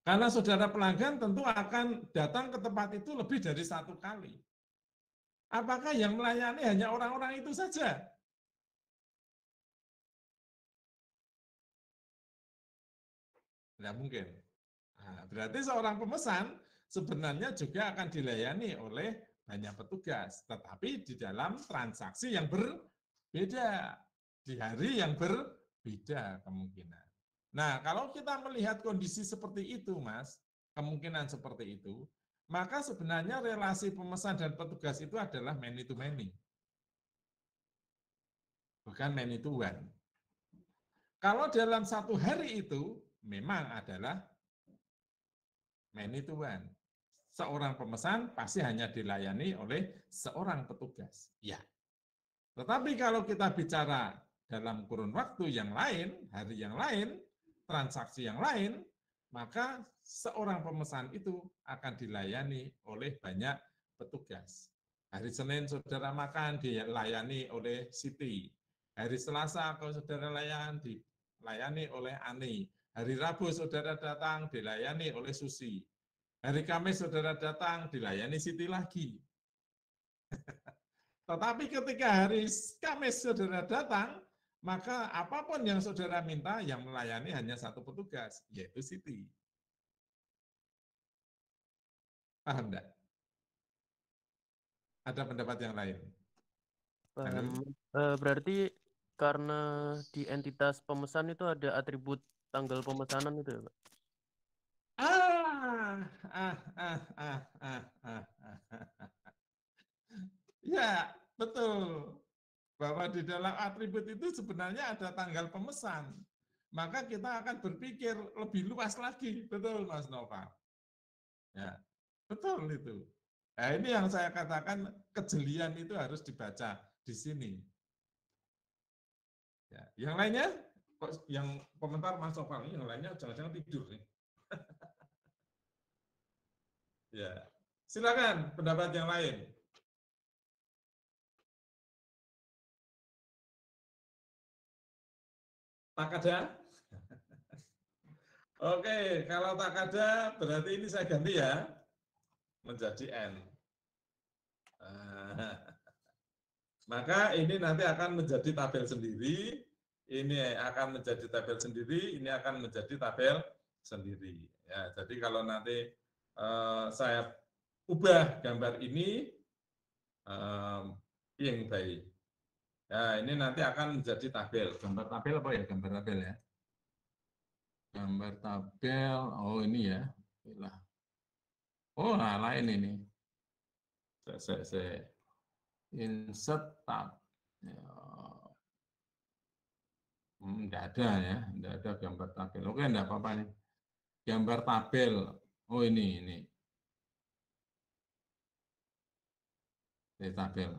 Karena saudara pelanggan tentu akan datang ke tempat itu lebih dari satu kali. Apakah yang melayani hanya orang-orang itu saja? Tidak mungkin. Nah, berarti seorang pemesan sebenarnya juga akan dilayani oleh banyak petugas, tetapi di dalam transaksi yang berbeda, di hari yang berbeda kemungkinan. Nah, kalau kita melihat kondisi seperti itu, Mas, kemungkinan seperti itu, maka sebenarnya relasi pemesan dan petugas itu adalah many to many, bukan many to one. Kalau dalam satu hari itu memang adalah many to one. Seorang pemesan pasti hanya dilayani oleh seorang petugas. Ya. Tetapi kalau kita bicara dalam kurun waktu yang lain, hari yang lain, transaksi yang lain, maka seorang pemesan itu akan dilayani oleh banyak petugas. Hari Senin saudara makan dilayani oleh Siti. Hari Selasa kalau saudara dilayani oleh Ani. Hari Rabu saudara datang dilayani oleh Susi. Hari Kamis saudara datang, dilayani Siti lagi. Tetapi ketika hari Kamis saudara datang, maka apapun yang saudara minta, yang melayani hanya satu petugas, yaitu Siti. Paham enggak? Ada pendapat yang lain? Paham. Berarti karena di entitas pemesan itu ada atribut tanggal pemesanan itu ya, Pak? Ya, betul. Bahwa di dalam atribut itu sebenarnya ada tanggal pemesan. Maka kita akan berpikir lebih luas lagi. Betul, Mas Nova. Ya, betul itu. Nah, ini yang saya katakan kejelian itu harus dibaca di sini. Ya, yang lainnya, yang komentar Mas Nova, yang lainnya jangan-jangan tidur nih. Ya, silakan pendapat yang lain. Tak ada? Oke, kalau tak ada berarti ini saya ganti ya menjadi N. Maka ini nanti akan menjadi tabel sendiri, ini akan menjadi tabel sendiri, ini akan menjadi tabel sendiri. Ya, jadi kalau nanti saya ubah gambar ini, yang baik. Ya, ini nanti akan menjadi tabel. Gambar tabel apa ya? Gambar tabel ya. Gambar tabel, oh ini ya. Oh, nah, lain ini. Saya insert tab. Ya. Enggak ada ya, enggak ada gambar tabel. Oke, enggak apa-apa nih. Gambar tabel. Oh, ini. Ini tabel.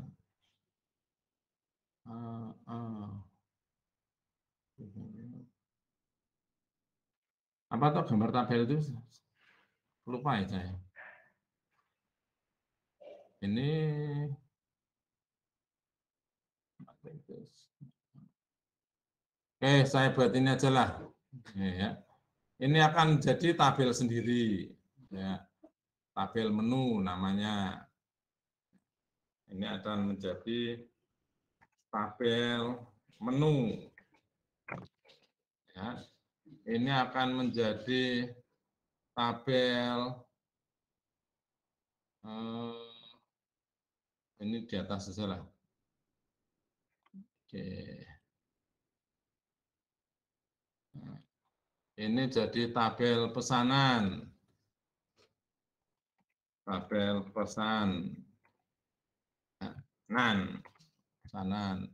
Apa tuh gambar tabel itu? Lupa ya saya. Ini saya buat ini aja lah. Ya. Ini akan jadi tabel sendiri. Ya. Tabel menu namanya. Ini akan menjadi tabel menu. Ya. Ini akan menjadi tabel ini di atas saja lah. Oke. Nah, ini jadi tabel pesanan. Tabel pesanan. Pesanan.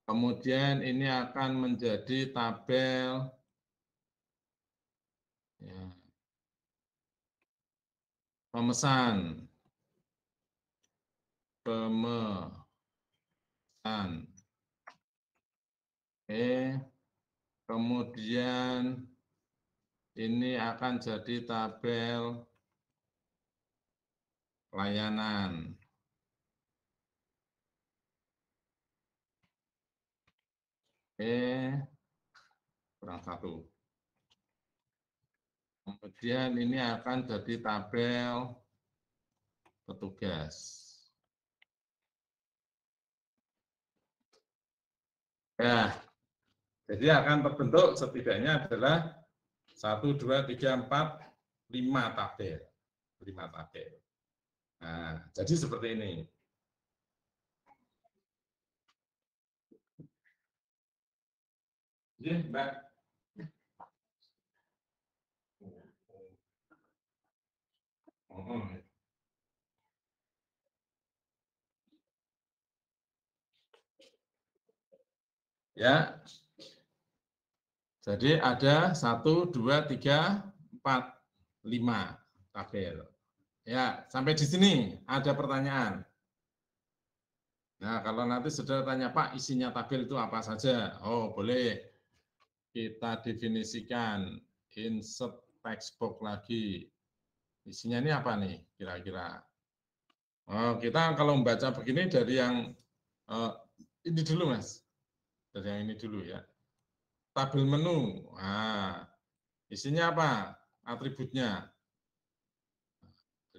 Kemudian ini akan menjadi tabel ya, pemesan. Kemudian ini akan jadi tabel layanan. Kurang satu. Kemudian ini akan jadi tabel petugas. Ya, jadi akan terbentuk setidaknya adalah 1, 2, 3, 4, 5 tabel. 5 tabel. Nah, jadi seperti ini. Ini, Mbak. Ya. Jadi ada 1, 2, 3, 4, 5 tabel. Ya, sampai di sini ada pertanyaan. Nah, kalau nanti saudara tanya, Pak, isinya tabel itu apa saja? Oh, boleh. Kita definisikan, insert text box lagi. Isinya ini apa nih kira-kira? Oh, kita kalau membaca begini dari yang ini dulu, Mas. Dari yang ini dulu ya. Tabel menu. Nah, isinya apa? Atributnya.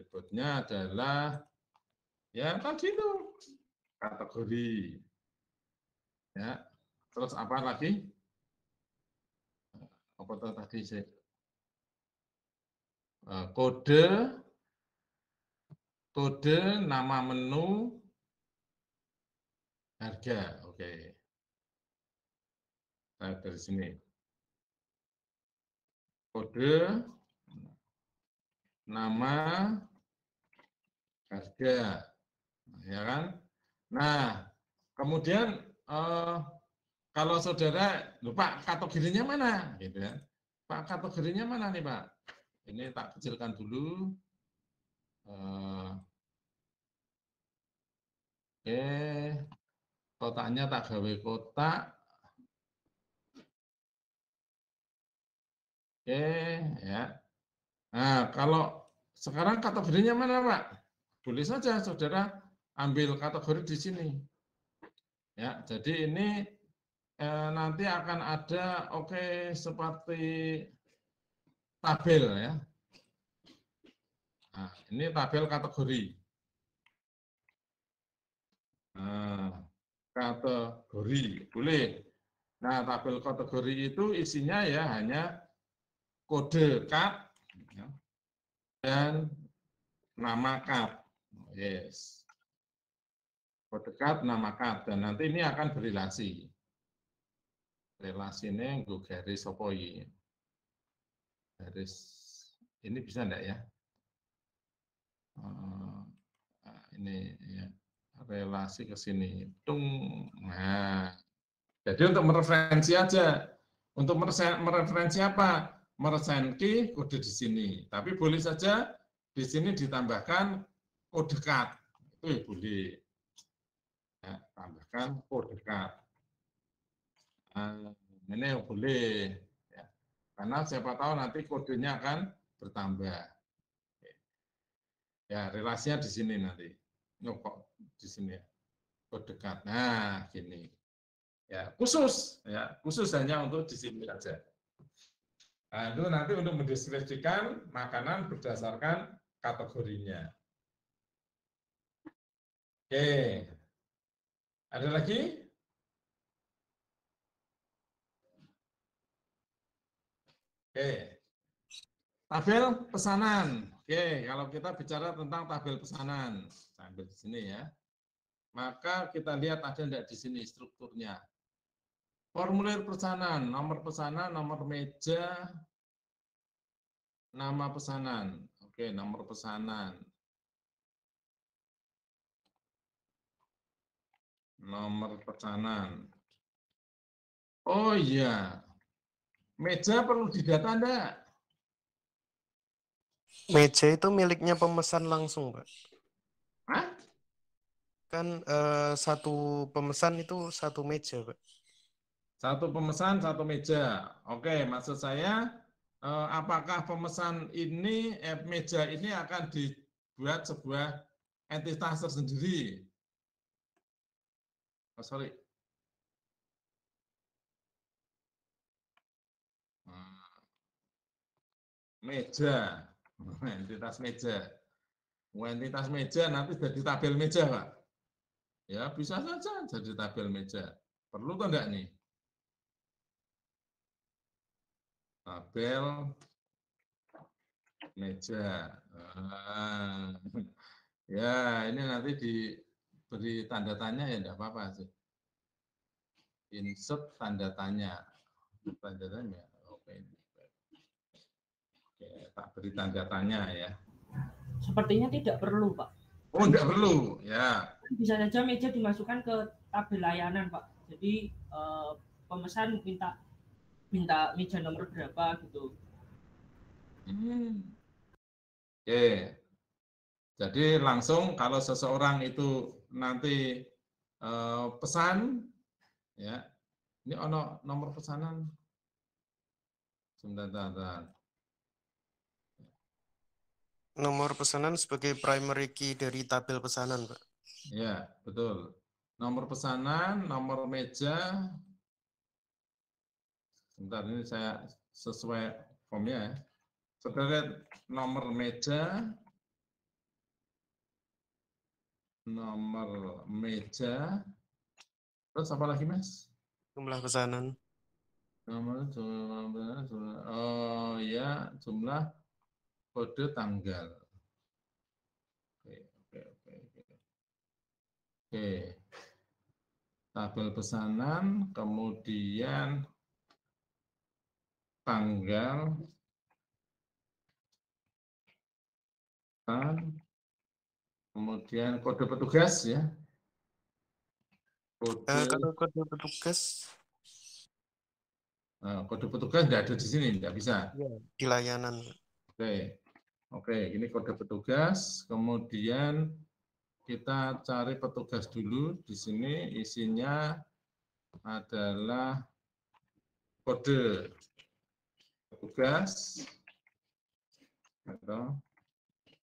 atributnya adalah ya tadi itu kategori. Ya. Terus apa lagi? Apa itu tadi sih? Kode nama menu harga. Oke. Nah, dari sini. Kode nama harga. Ya kan? Nah, kemudian kalau saudara, lupa kategorinya mana? Gitu ya. Pak, kategorinya mana nih, Pak? Ini tak kecilkan dulu. Oke, kotaknya tak gawe kotak. Oke, ya. Nah, kalau sekarang kategorinya mana, Pak? Boleh saja saudara ambil kategori di sini. Ya, jadi ini nanti akan ada seperti tabel ya. Nah, ini tabel kategori. Nah, kategori boleh. Nah, tabel kategori itu isinya ya hanya kode kat ya, dan nama kat. Yes. Kode kat, nama kat, dan nanti ini akan berrelasi. Relasinya gue garis apa ini? Garis ini bisa enggak ya? Ini ya, relasi ke sini. Tung. Nah, jadi untuk mereferensi aja. Untuk mereferensi apa? Meresenki kode di sini. Tapi boleh saja di sini ditambahkan kode kat. Itu ya boleh. Ya, tambahkan kode kat. Nah, ini boleh. Ya. Karena siapa tahu nanti kodenya akan bertambah. Ya, relasinya di sini nanti. Nyokok di sini ya. Kode kat. Nah, gini. Ya, khusus hanya untuk di sini saja. Nah, itu nanti untuk mendeskripsikan makanan berdasarkan kategorinya. Oke. Ada lagi? Oke. Tabel pesanan. Oke, kalau kita bicara tentang tabel pesanan, sambil di sini ya. Maka kita lihat ada enggak di sini strukturnya. Formulir pesanan, nomor meja, nama pesanan. Oke, nomor pesanan. Nomor pesanan. Oh iya, meja perlu didata enggak? Meja itu miliknya pemesan langsung, Pak. Hah? Kan satu pemesan itu satu meja, Pak. Satu pemesan, satu meja. Oke, maksud saya, apakah pemesan ini, meja ini akan dibuat sebuah entitas tersendiri? Oh, sorry. Meja, entitas meja. Entitas meja nanti jadi tabel meja, Pak. Ya, bisa saja jadi tabel meja. Perlu atau enggak nih? Tabel meja. Ya, ini nanti diberi tanda tanya ya enggak apa-apa sih. Insert tanda tanya. Tanda tanya. Oke. Oke, tak beri tanda tanya ya. Sepertinya tidak perlu, Pak. Oh, enggak perlu. Ya. Bisa saja meja dimasukkan ke tabel layanan, Pak. Jadi pemesan minta meja nomor berapa gitu. Oke. Jadi langsung kalau seseorang itu nanti pesan, ya, ini ono nomor pesanan. Sebentar. Nomor pesanan sebagai primary key dari tabel pesanan, Pak. Ya, betul. Nomor pesanan, nomor meja. Sebentar, ini saya sesuai formnya ya. Saudara lihat nomor meja, nomor meja. Terus apa lagi, Mas? Jumlah pesanan. Oh ya, jumlah kode tanggal. Oke. Tabel pesanan, kemudian tanggal, kemudian kode petugas ya. Kalau kode petugas Kode petugas nggak ada di sini, nggak bisa. ya, di layanan. Oke, ini kode petugas. Kemudian kita cari petugas dulu. Di sini isinya adalah kode petugas atau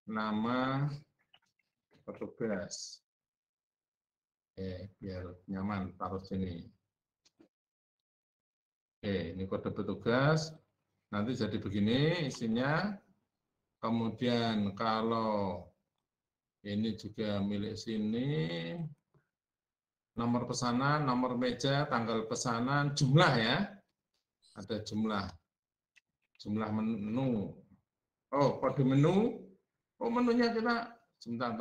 nama petugas. Biar nyaman taruh sini. Ini kode petugas. Nanti jadi begini isinya. Kemudian kalau ini juga milik sini, nomor pesanan, nomor meja, tanggal pesanan, jumlah ya. Ada jumlah menu. Oh, kode menu. Oh, menunya kita sebentar.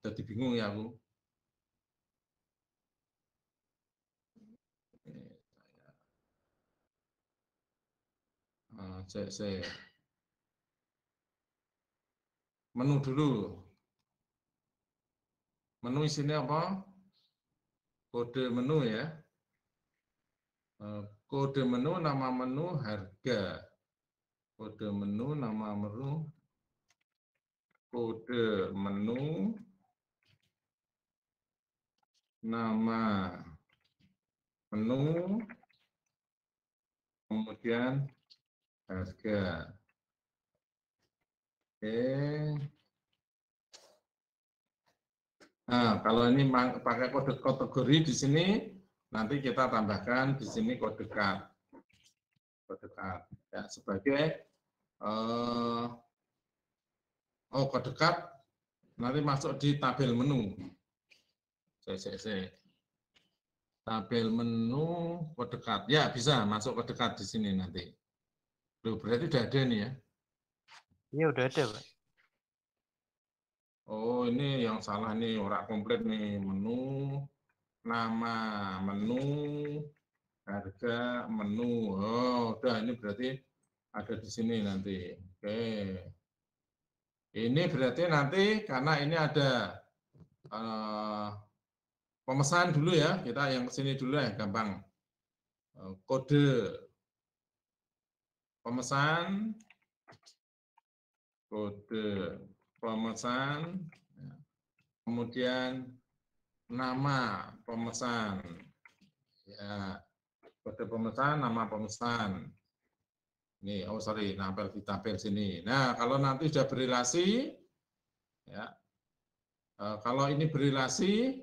Jadi bingung ya aku. Saya menu dulu. Menu isinya apa? Kode menu ya. Kode menu, nama menu, harga. Kode menu, nama menu, kode menu, nama menu, kemudian harga. Nah, kalau ini pakai kode kategori di sini, nanti kita tambahkan di sini kode card. Kode card ya, sebagai kode card nanti masuk di tabel menu. Tabel menu kode card. Ya, bisa masuk kode card di sini nanti. Loh, berarti udah ada nih ya? Iya, udah ada, Pak. Oh, ini yang salah nih, ora komplit nih. Menu, nama menu, harga menu. Oh, udah ini berarti ada di sini nanti. Oke. Ini berarti nanti karena ini ada pemesan dulu ya, kita yang kesini dulu ya, gampang. Kode pemesan, kemudian nama pemesan, ya, kode pemesan, nama pemesan. Ini, nampil di tabel sini. Nah, kalau nanti sudah berelasi, ya, kalau ini berelasi,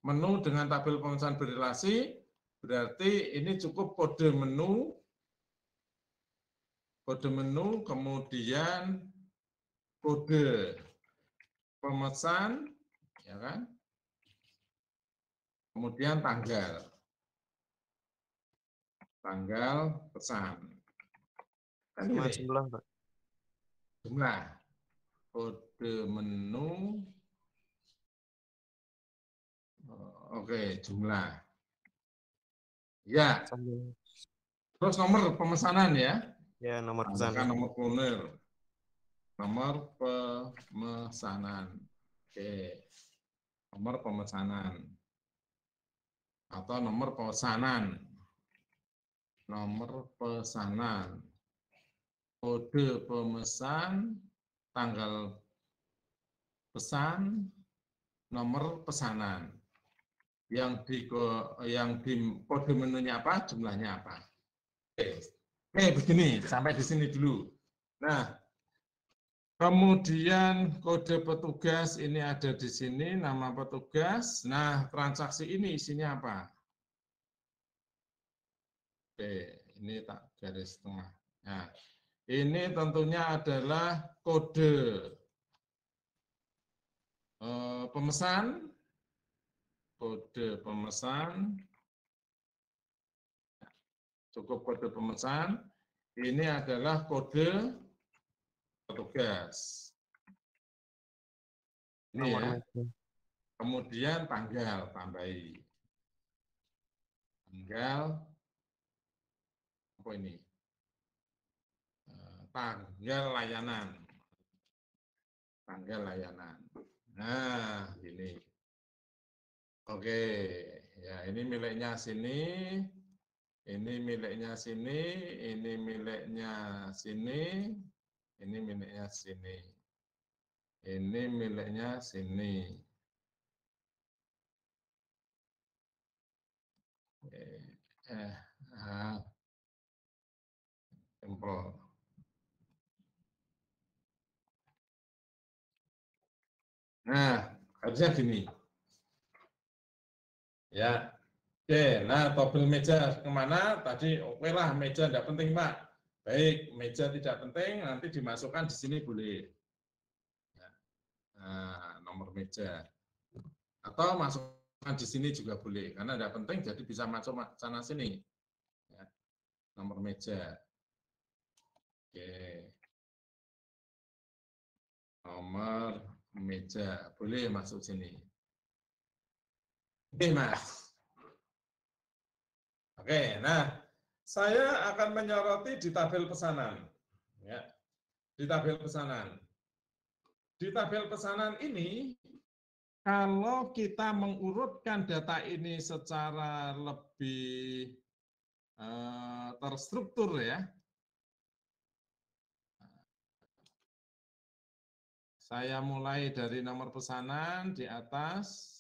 menu dengan tabel pemesan berelasi, berarti ini cukup kode menu, kemudian kode pemesan, ya kan? Kemudian tanggal pesan. Sama jumlah, Pak. Jumlah, kode menu, oke, jumlah. Ya. Terus nomor pemesanan ya. Ya, nomor pesanan. Nomor owner. Nomor pemesanan. Oke. Nomor pemesanan. Atau nomor pesanan. Nomor pesanan. Kode pemesan, tanggal pesan, nomor pesanan. Yang di kode menunya apa, jumlahnya apa. Oke, begini, sampai di sini dulu. Nah, kemudian kode petugas ini ada di sini, nama petugas. Nah, transaksi ini isinya apa? Oke, ini tak garis tengah. Nah, ini tentunya adalah kode pemesan, kode pemesan, cukup kode pemesan, ini adalah kode petugas. Ini Nomor ya. meja. Kemudian tanggal, tambahi. Tanggal, apa ini? Tanggal layanan. Tanggal layanan. Nah, ini. Oke, ya ini miliknya sini, ini miliknya sini, ini miliknya sini, ini miliknya sini, ini miliknya sini. Tempel. Nah, harusnya gini. Ya, oke. Nah, tabel meja kemana? Tadi oke lah, meja tidak penting, Pak. Baik, meja tidak penting, nanti dimasukkan di sini boleh. Ya. Nah, nomor meja. Atau masukkan di sini juga boleh, karena tidak penting, jadi bisa masuk sana sini. Ya. Nomor meja. Oke. Nomor meja, boleh masuk sini. Oke, Mas. Oke, nah, saya akan menyoroti di tabel pesanan. Ya, di tabel pesanan. Di tabel pesanan ini, kalau kita mengurutkan data ini secara lebih terstruktur ya, saya mulai dari nomor pesanan di atas,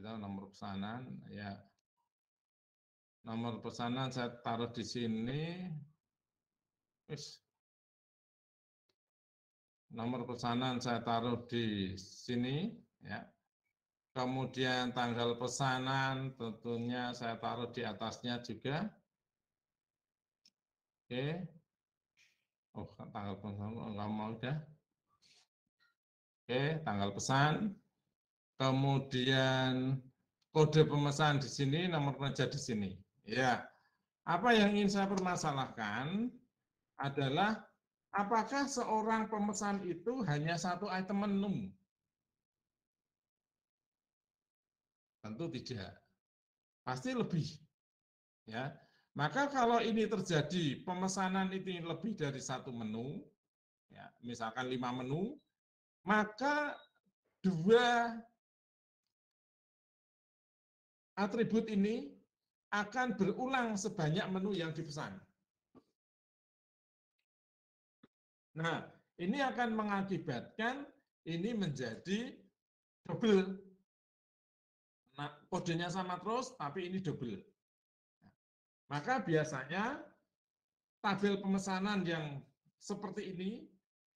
nomor pesanan ya, nomor pesanan saya taruh di sini, nomor pesanan saya taruh di sini ya. Kemudian tanggal pesanan tentunya saya taruh di atasnya juga. Oke. Oh, tanggal pesan enggak mau udah. Oke, tanggal pesan. Kemudian kode pemesan di sini, nomor meja di sini. Ya. Apa yang ingin saya permasalahkan adalah apakah seorang pemesan itu hanya satu item menu? Tentu tidak. Pasti lebih. Ya. Maka kalau ini terjadi pemesanan ini lebih dari satu menu, ya, misalkan 5 menu, maka 2 atribut ini akan berulang sebanyak menu yang dipesan. Nah, ini akan mengakibatkan ini menjadi double. Nah, kodenya sama terus, tapi ini double. Maka biasanya tabel pemesanan yang seperti ini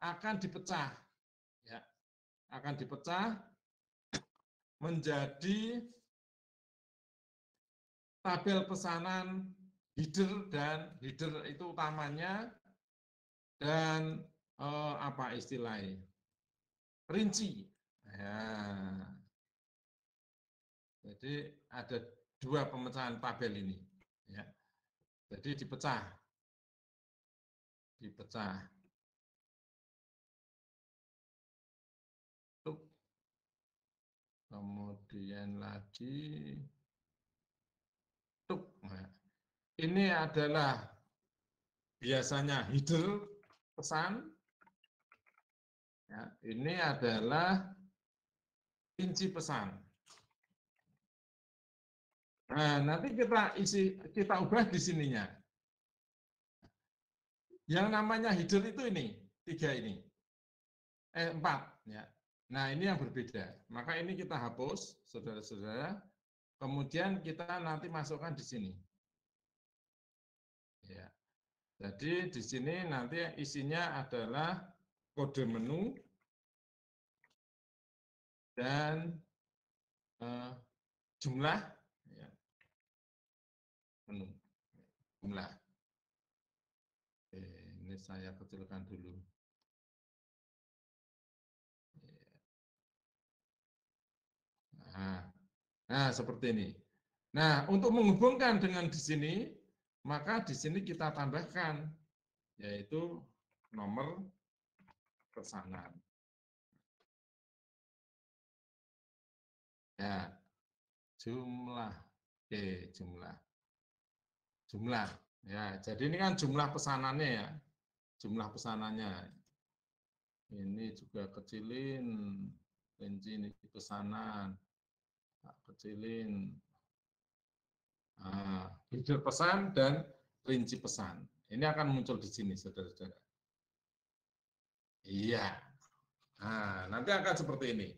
akan dipecah, ya, akan dipecah menjadi tabel pesanan header, dan header itu utamanya, dan apa istilahnya, rinci. Ya. Jadi ada 2 pemecahan tabel ini. Ya. Jadi dipecah. Kemudian lagi. Nah, ini adalah biasanya header pesan. Ya, ini adalah rinci pesan. Nah, nanti kita ubah di sininya. Yang namanya header itu ini, 3 ini. 4 ya. Nah, ini yang berbeda. Maka ini kita hapus, saudara-saudara. Kemudian kita nanti masukkan di sini. Ya. Jadi di sini nanti isinya adalah kode menu dan jumlah ya, menu, jumlah. Oke, ini saya kecilkan dulu. Nah, seperti ini. Nah, untuk menghubungkan dengan di sini, maka di sini kita tambahkan, yaitu nomor pesanan. Ya, jumlah. Oke, jumlah. Jumlah. Ya, jadi ini kan jumlah pesanannya ya. Jumlah pesanannya. Ini juga kecilin. Rinci ini pesanan. Kecilin. Nah, header pesan dan rinci pesan. Ini akan muncul di sini, saudara-saudara. Iya. Nah, nanti akan seperti ini.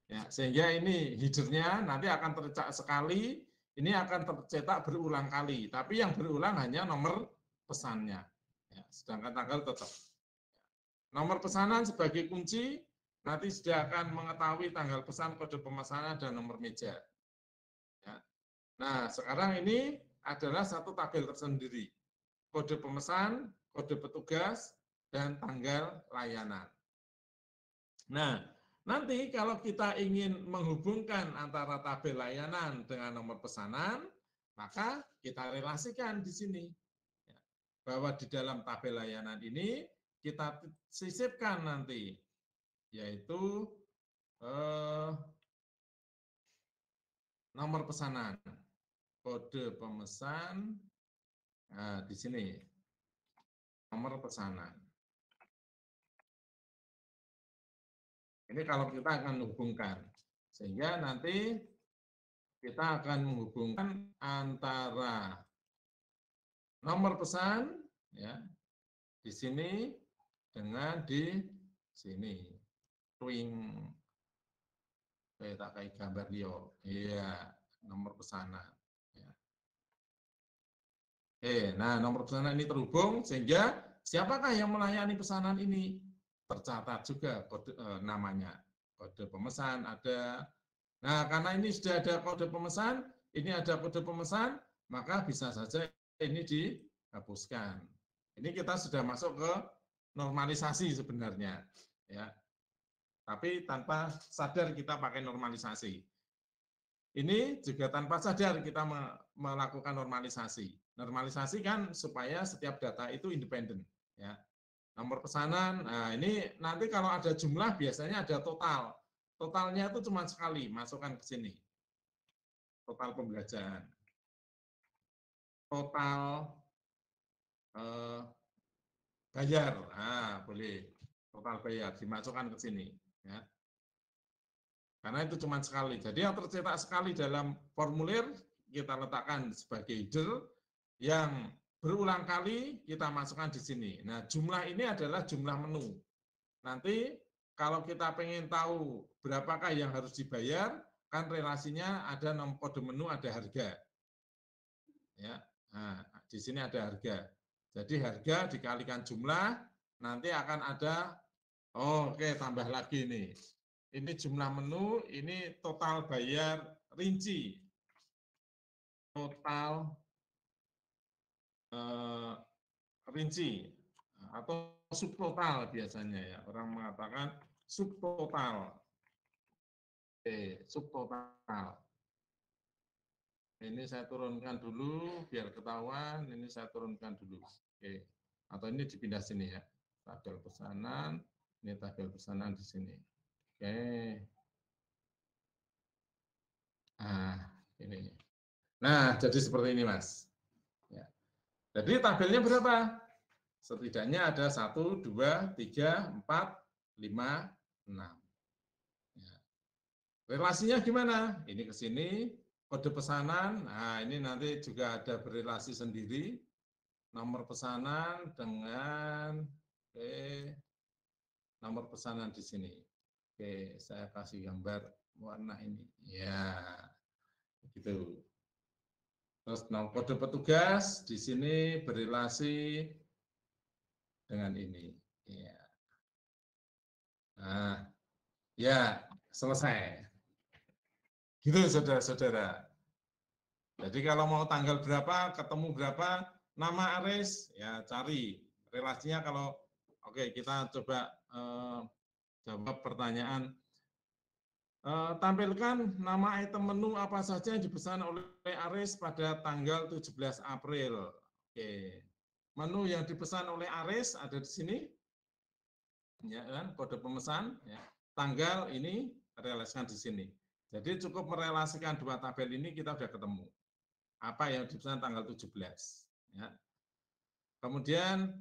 Ya, sehingga ini headernya nanti akan tercetak sekali, ini akan tercetak berulang kali. Tapi yang berulang hanya nomor pesannya. Ya, sedangkan tanggal tetap. Nomor pesanan sebagai kunci, nanti sudah akan mengetahui tanggal pesan, kode pemesanan, dan nomor meja. Ya. Nah, sekarang ini adalah satu tabel tersendiri. Kode pemesan, kode petugas, dan tanggal layanan. Nah, nanti kalau kita ingin menghubungkan antara tabel layanan dengan nomor pesanan, maka kita relasikan di sini. Bahwa di dalam tabel layanan ini kita sisipkan nanti, yaitu nomor pesanan, kode pemesan, nah, di sini nomor pesanan. Ini kalau kita akan hubungkan, sehingga nanti kita akan menghubungkan antara nomor pesan ya di sini dengan di sini. Twing, tak kayak gambar dia, iya nomor pesanan. Ya. Nah nomor pesanan ini terhubung sehingga siapakah yang melayani pesanan ini tercatat juga kode namanya, kode pemesan ada. Nah karena ini sudah ada kode pemesan, ini ada kode pemesan, maka bisa saja ini dihapuskan. Ini kita sudah masuk ke normalisasi sebenarnya, ya. Tapi tanpa sadar kita pakai normalisasi. Ini juga tanpa sadar kita melakukan normalisasi. Normalisasi kan supaya setiap data itu independen, ya. Nomor pesanan, nah ini nanti kalau ada jumlah biasanya ada total. Totalnya itu cuma sekali, masukkan ke sini. Total pembelajaran. Total bayar, nah boleh. Total bayar, dimasukkan ke sini. Ya. Karena itu cuma sekali. Jadi yang tercetak sekali dalam formulir, kita letakkan sebagai header, yang berulang kali kita masukkan di sini. Nah, jumlah ini adalah jumlah menu. Nanti kalau kita pengen tahu berapakah yang harus dibayar, kan relasinya ada nomor kode menu, ada harga. Ya, nah, di sini ada harga. Jadi harga dikalikan jumlah, nanti akan ada, oke, tambah lagi nih. Ini jumlah menu, ini total bayar rinci. Total rinci atau subtotal biasanya ya. Orang mengatakan subtotal. Subtotal. Ini saya turunkan dulu biar ketahuan, ini saya turunkan dulu. Oke. Atau ini dipindah sini ya. Tabel pesanan, ini tabel pesanan di sini. Oke. Nah, ini. Nah, jadi seperti ini, Mas. Ya. Jadi tabelnya berapa? Setidaknya ada 1, 2, 3, 4, 5, 6. Ya. Relasinya gimana? Ini ke sini, kode pesanan. Nah, ini nanti juga ada berelasi sendiri. Nomor pesanan dengan nomor pesanan di sini. Oke, saya kasih gambar warna ini. Ya, gitu. Terus nomor kode petugas di sini berelasi dengan ini. Ya. Nah, ya selesai. Gitu saudara-saudara. Jadi kalau mau tanggal berapa, ketemu berapa, nama Aris, ya cari relasinya. Kalau oke, kita coba jawab pertanyaan Tampilkan nama item menu apa saja yang dipesan oleh Aris pada tanggal 17 April. Oke. Menu yang dipesan oleh Aris ada di sini. Ya kan, kode pemesan, ya. Tanggal ini relasikan di sini. Jadi cukup merelasikan dua tabel ini kita sudah ketemu. Apa yang dipesan tanggal 17. Ya. Kemudian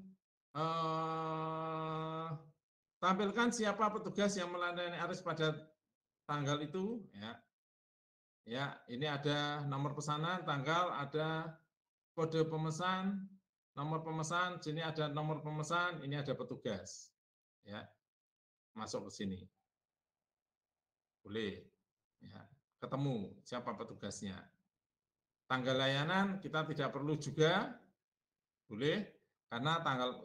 tampilkan siapa petugas yang melayani Aris pada tanggal itu, ya. Ya, ini ada nomor pesanan, tanggal, ada kode pemesan, nomor pemesan, sini ada nomor pemesan, ini ada petugas. Ya. Masuk ke sini. Boleh. Ya, ketemu siapa petugasnya. Tanggal layanan kita tidak perlu juga. Boleh, karena tanggal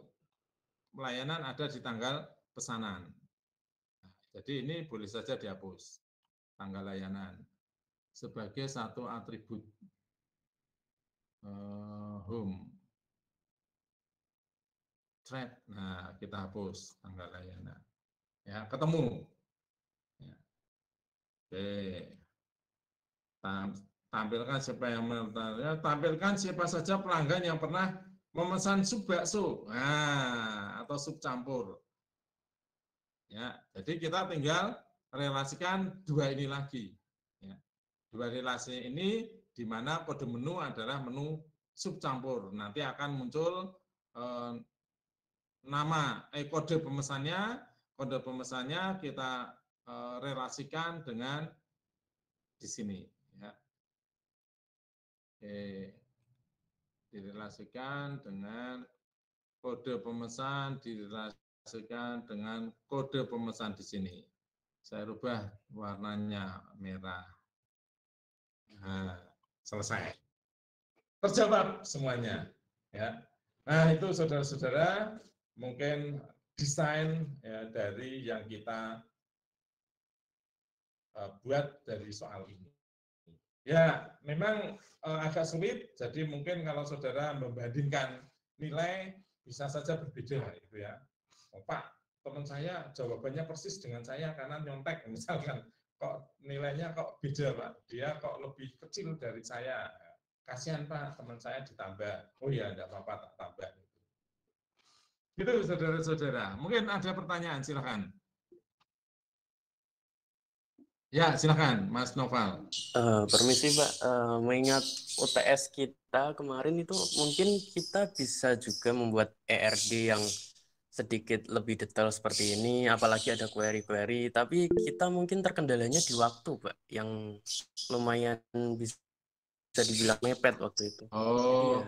pelayanan ada di tanggal pesanan. Nah, jadi ini boleh saja dihapus. Tanggal layanan sebagai satu atribut home thread. Nah, kita hapus tanggal layanan. Ya, ketemu. Ya. Oke. Tampilkan siapa yang tampilkan siapa saja pelanggan yang pernah memesan sup bakso, nah, atau sup campur. Ya, jadi kita tinggal relasikan dua ini lagi. Ya. Dua relasi ini di mana kode menu adalah menu sup campur. Nanti akan muncul kode pemesannya kita relasikan dengan di sini. Ya. Oke. Direlasikan dengan kode pemesan, direlasikan dengan kode pemesan di sini. Saya rubah warnanya merah. Nah, selesai. Terjawab semuanya. Ya. Nah, itu saudara-saudara mungkin desain ya, dari yang kita buat dari soal ini. Ya, memang agak sulit, jadi mungkin kalau saudara membandingkan nilai bisa saja berbeda itu ya. Oh, Pak, teman saya jawabannya persis dengan saya karena nyontek misalkan, kok nilainya kok beda Pak, dia kok lebih kecil dari saya. Kasihan Pak, teman saya ditambah. Oh ya, enggak apa-apa, tak tambah. Gitu saudara-saudara. Mungkin ada pertanyaan, silakan. Ya, silakan, Mas Noval. Permisi Pak, mengingat UTS kita kemarin itu mungkin kita bisa juga membuat ERD yang sedikit lebih detail seperti ini, apalagi ada query-query, tapi kita mungkin terkendalanya di waktu Pak, yang lumayan bisa dibilang mepet waktu itu. Oh,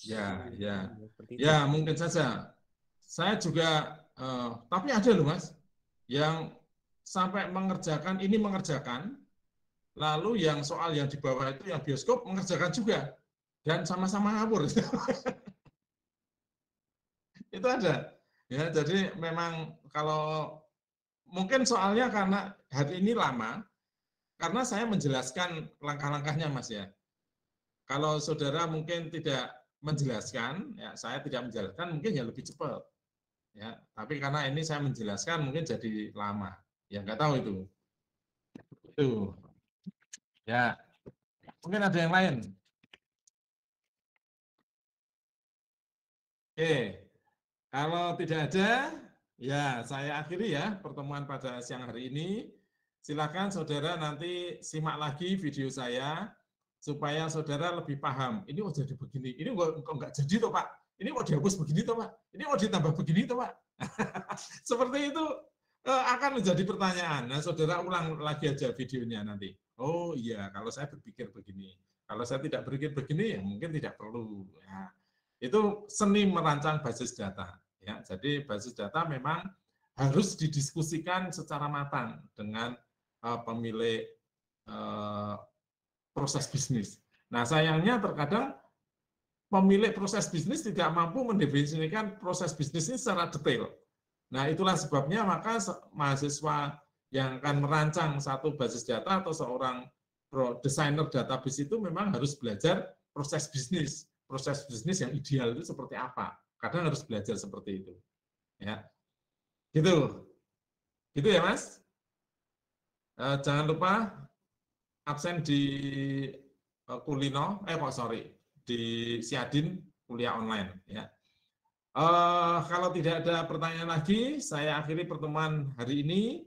jadi ya mungkin saja. Saya juga, tapi ada loh Mas, yang sampai mengerjakan, lalu yang soal yang di bawah itu yang bioskop mengerjakan juga, dan sama-sama ngawur. Itu ada. Ya, jadi memang kalau mungkin soalnya karena hari ini lama, karena saya menjelaskan langkah-langkahnya Mas ya. Kalau saudara mungkin tidak menjelaskan, ya saya tidak menjelaskan, mungkin ya lebih cepat. Ya, tapi karena ini saya menjelaskan mungkin jadi lama. Ya nggak tahu itu. Itu. Ya. Mungkin ada yang lain. Oke. Kalau tidak ada, ya saya akhiri ya pertemuan pada siang hari ini. Silakan saudara nanti simak lagi video saya supaya saudara lebih paham. Ini kok jadi begini, ini kok nggak jadi toh Pak. Ini kok dihapus begini toh Pak. Ini kok ditambah begini toh Pak. Seperti itu akan menjadi pertanyaan. Nah, saudara ulang lagi aja videonya nanti. Oh iya, kalau saya berpikir begini. Kalau saya tidak berpikir begini, ya mungkin tidak perlu. Ya. Itu seni merancang basis data. Ya, jadi basis data memang harus didiskusikan secara matang dengan pemilik proses bisnis. Nah, sayangnya terkadang pemilik proses bisnis tidak mampu mendefinisikan proses bisnis ini secara detail. Nah, itulah sebabnya maka mahasiswa yang akan merancang satu basis data atau seorang desainer database itu memang harus belajar proses bisnis yang ideal itu seperti apa. Kadang harus belajar seperti itu. Ya. Gitu. Gitu ya, Mas? Jangan lupa absen di di Siadin kuliah online ya. Kalau tidak ada pertanyaan lagi, saya akhiri pertemuan hari ini.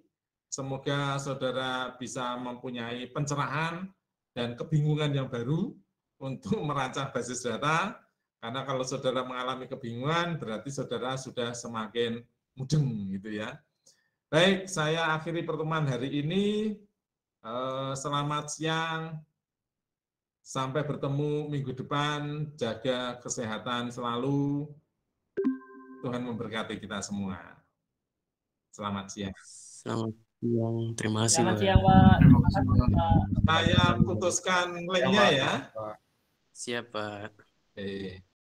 Semoga saudara bisa mempunyai pencerahan dan kebingungan yang baru untuk merancang basis data. Karena kalau saudara mengalami kebingungan, berarti saudara sudah semakin mudeng gitu ya. Baik, saya akhiri pertemuan hari ini. Selamat siang. Sampai bertemu minggu depan. Jaga kesehatan selalu. Tuhan memberkati kita semua. Selamat siang. Selamat siang. Terima kasih, Selamat Pak. siang, Pak. Terima kasih, Pak. Saya putuskan link-nya ya. Siap, Pak. Oke.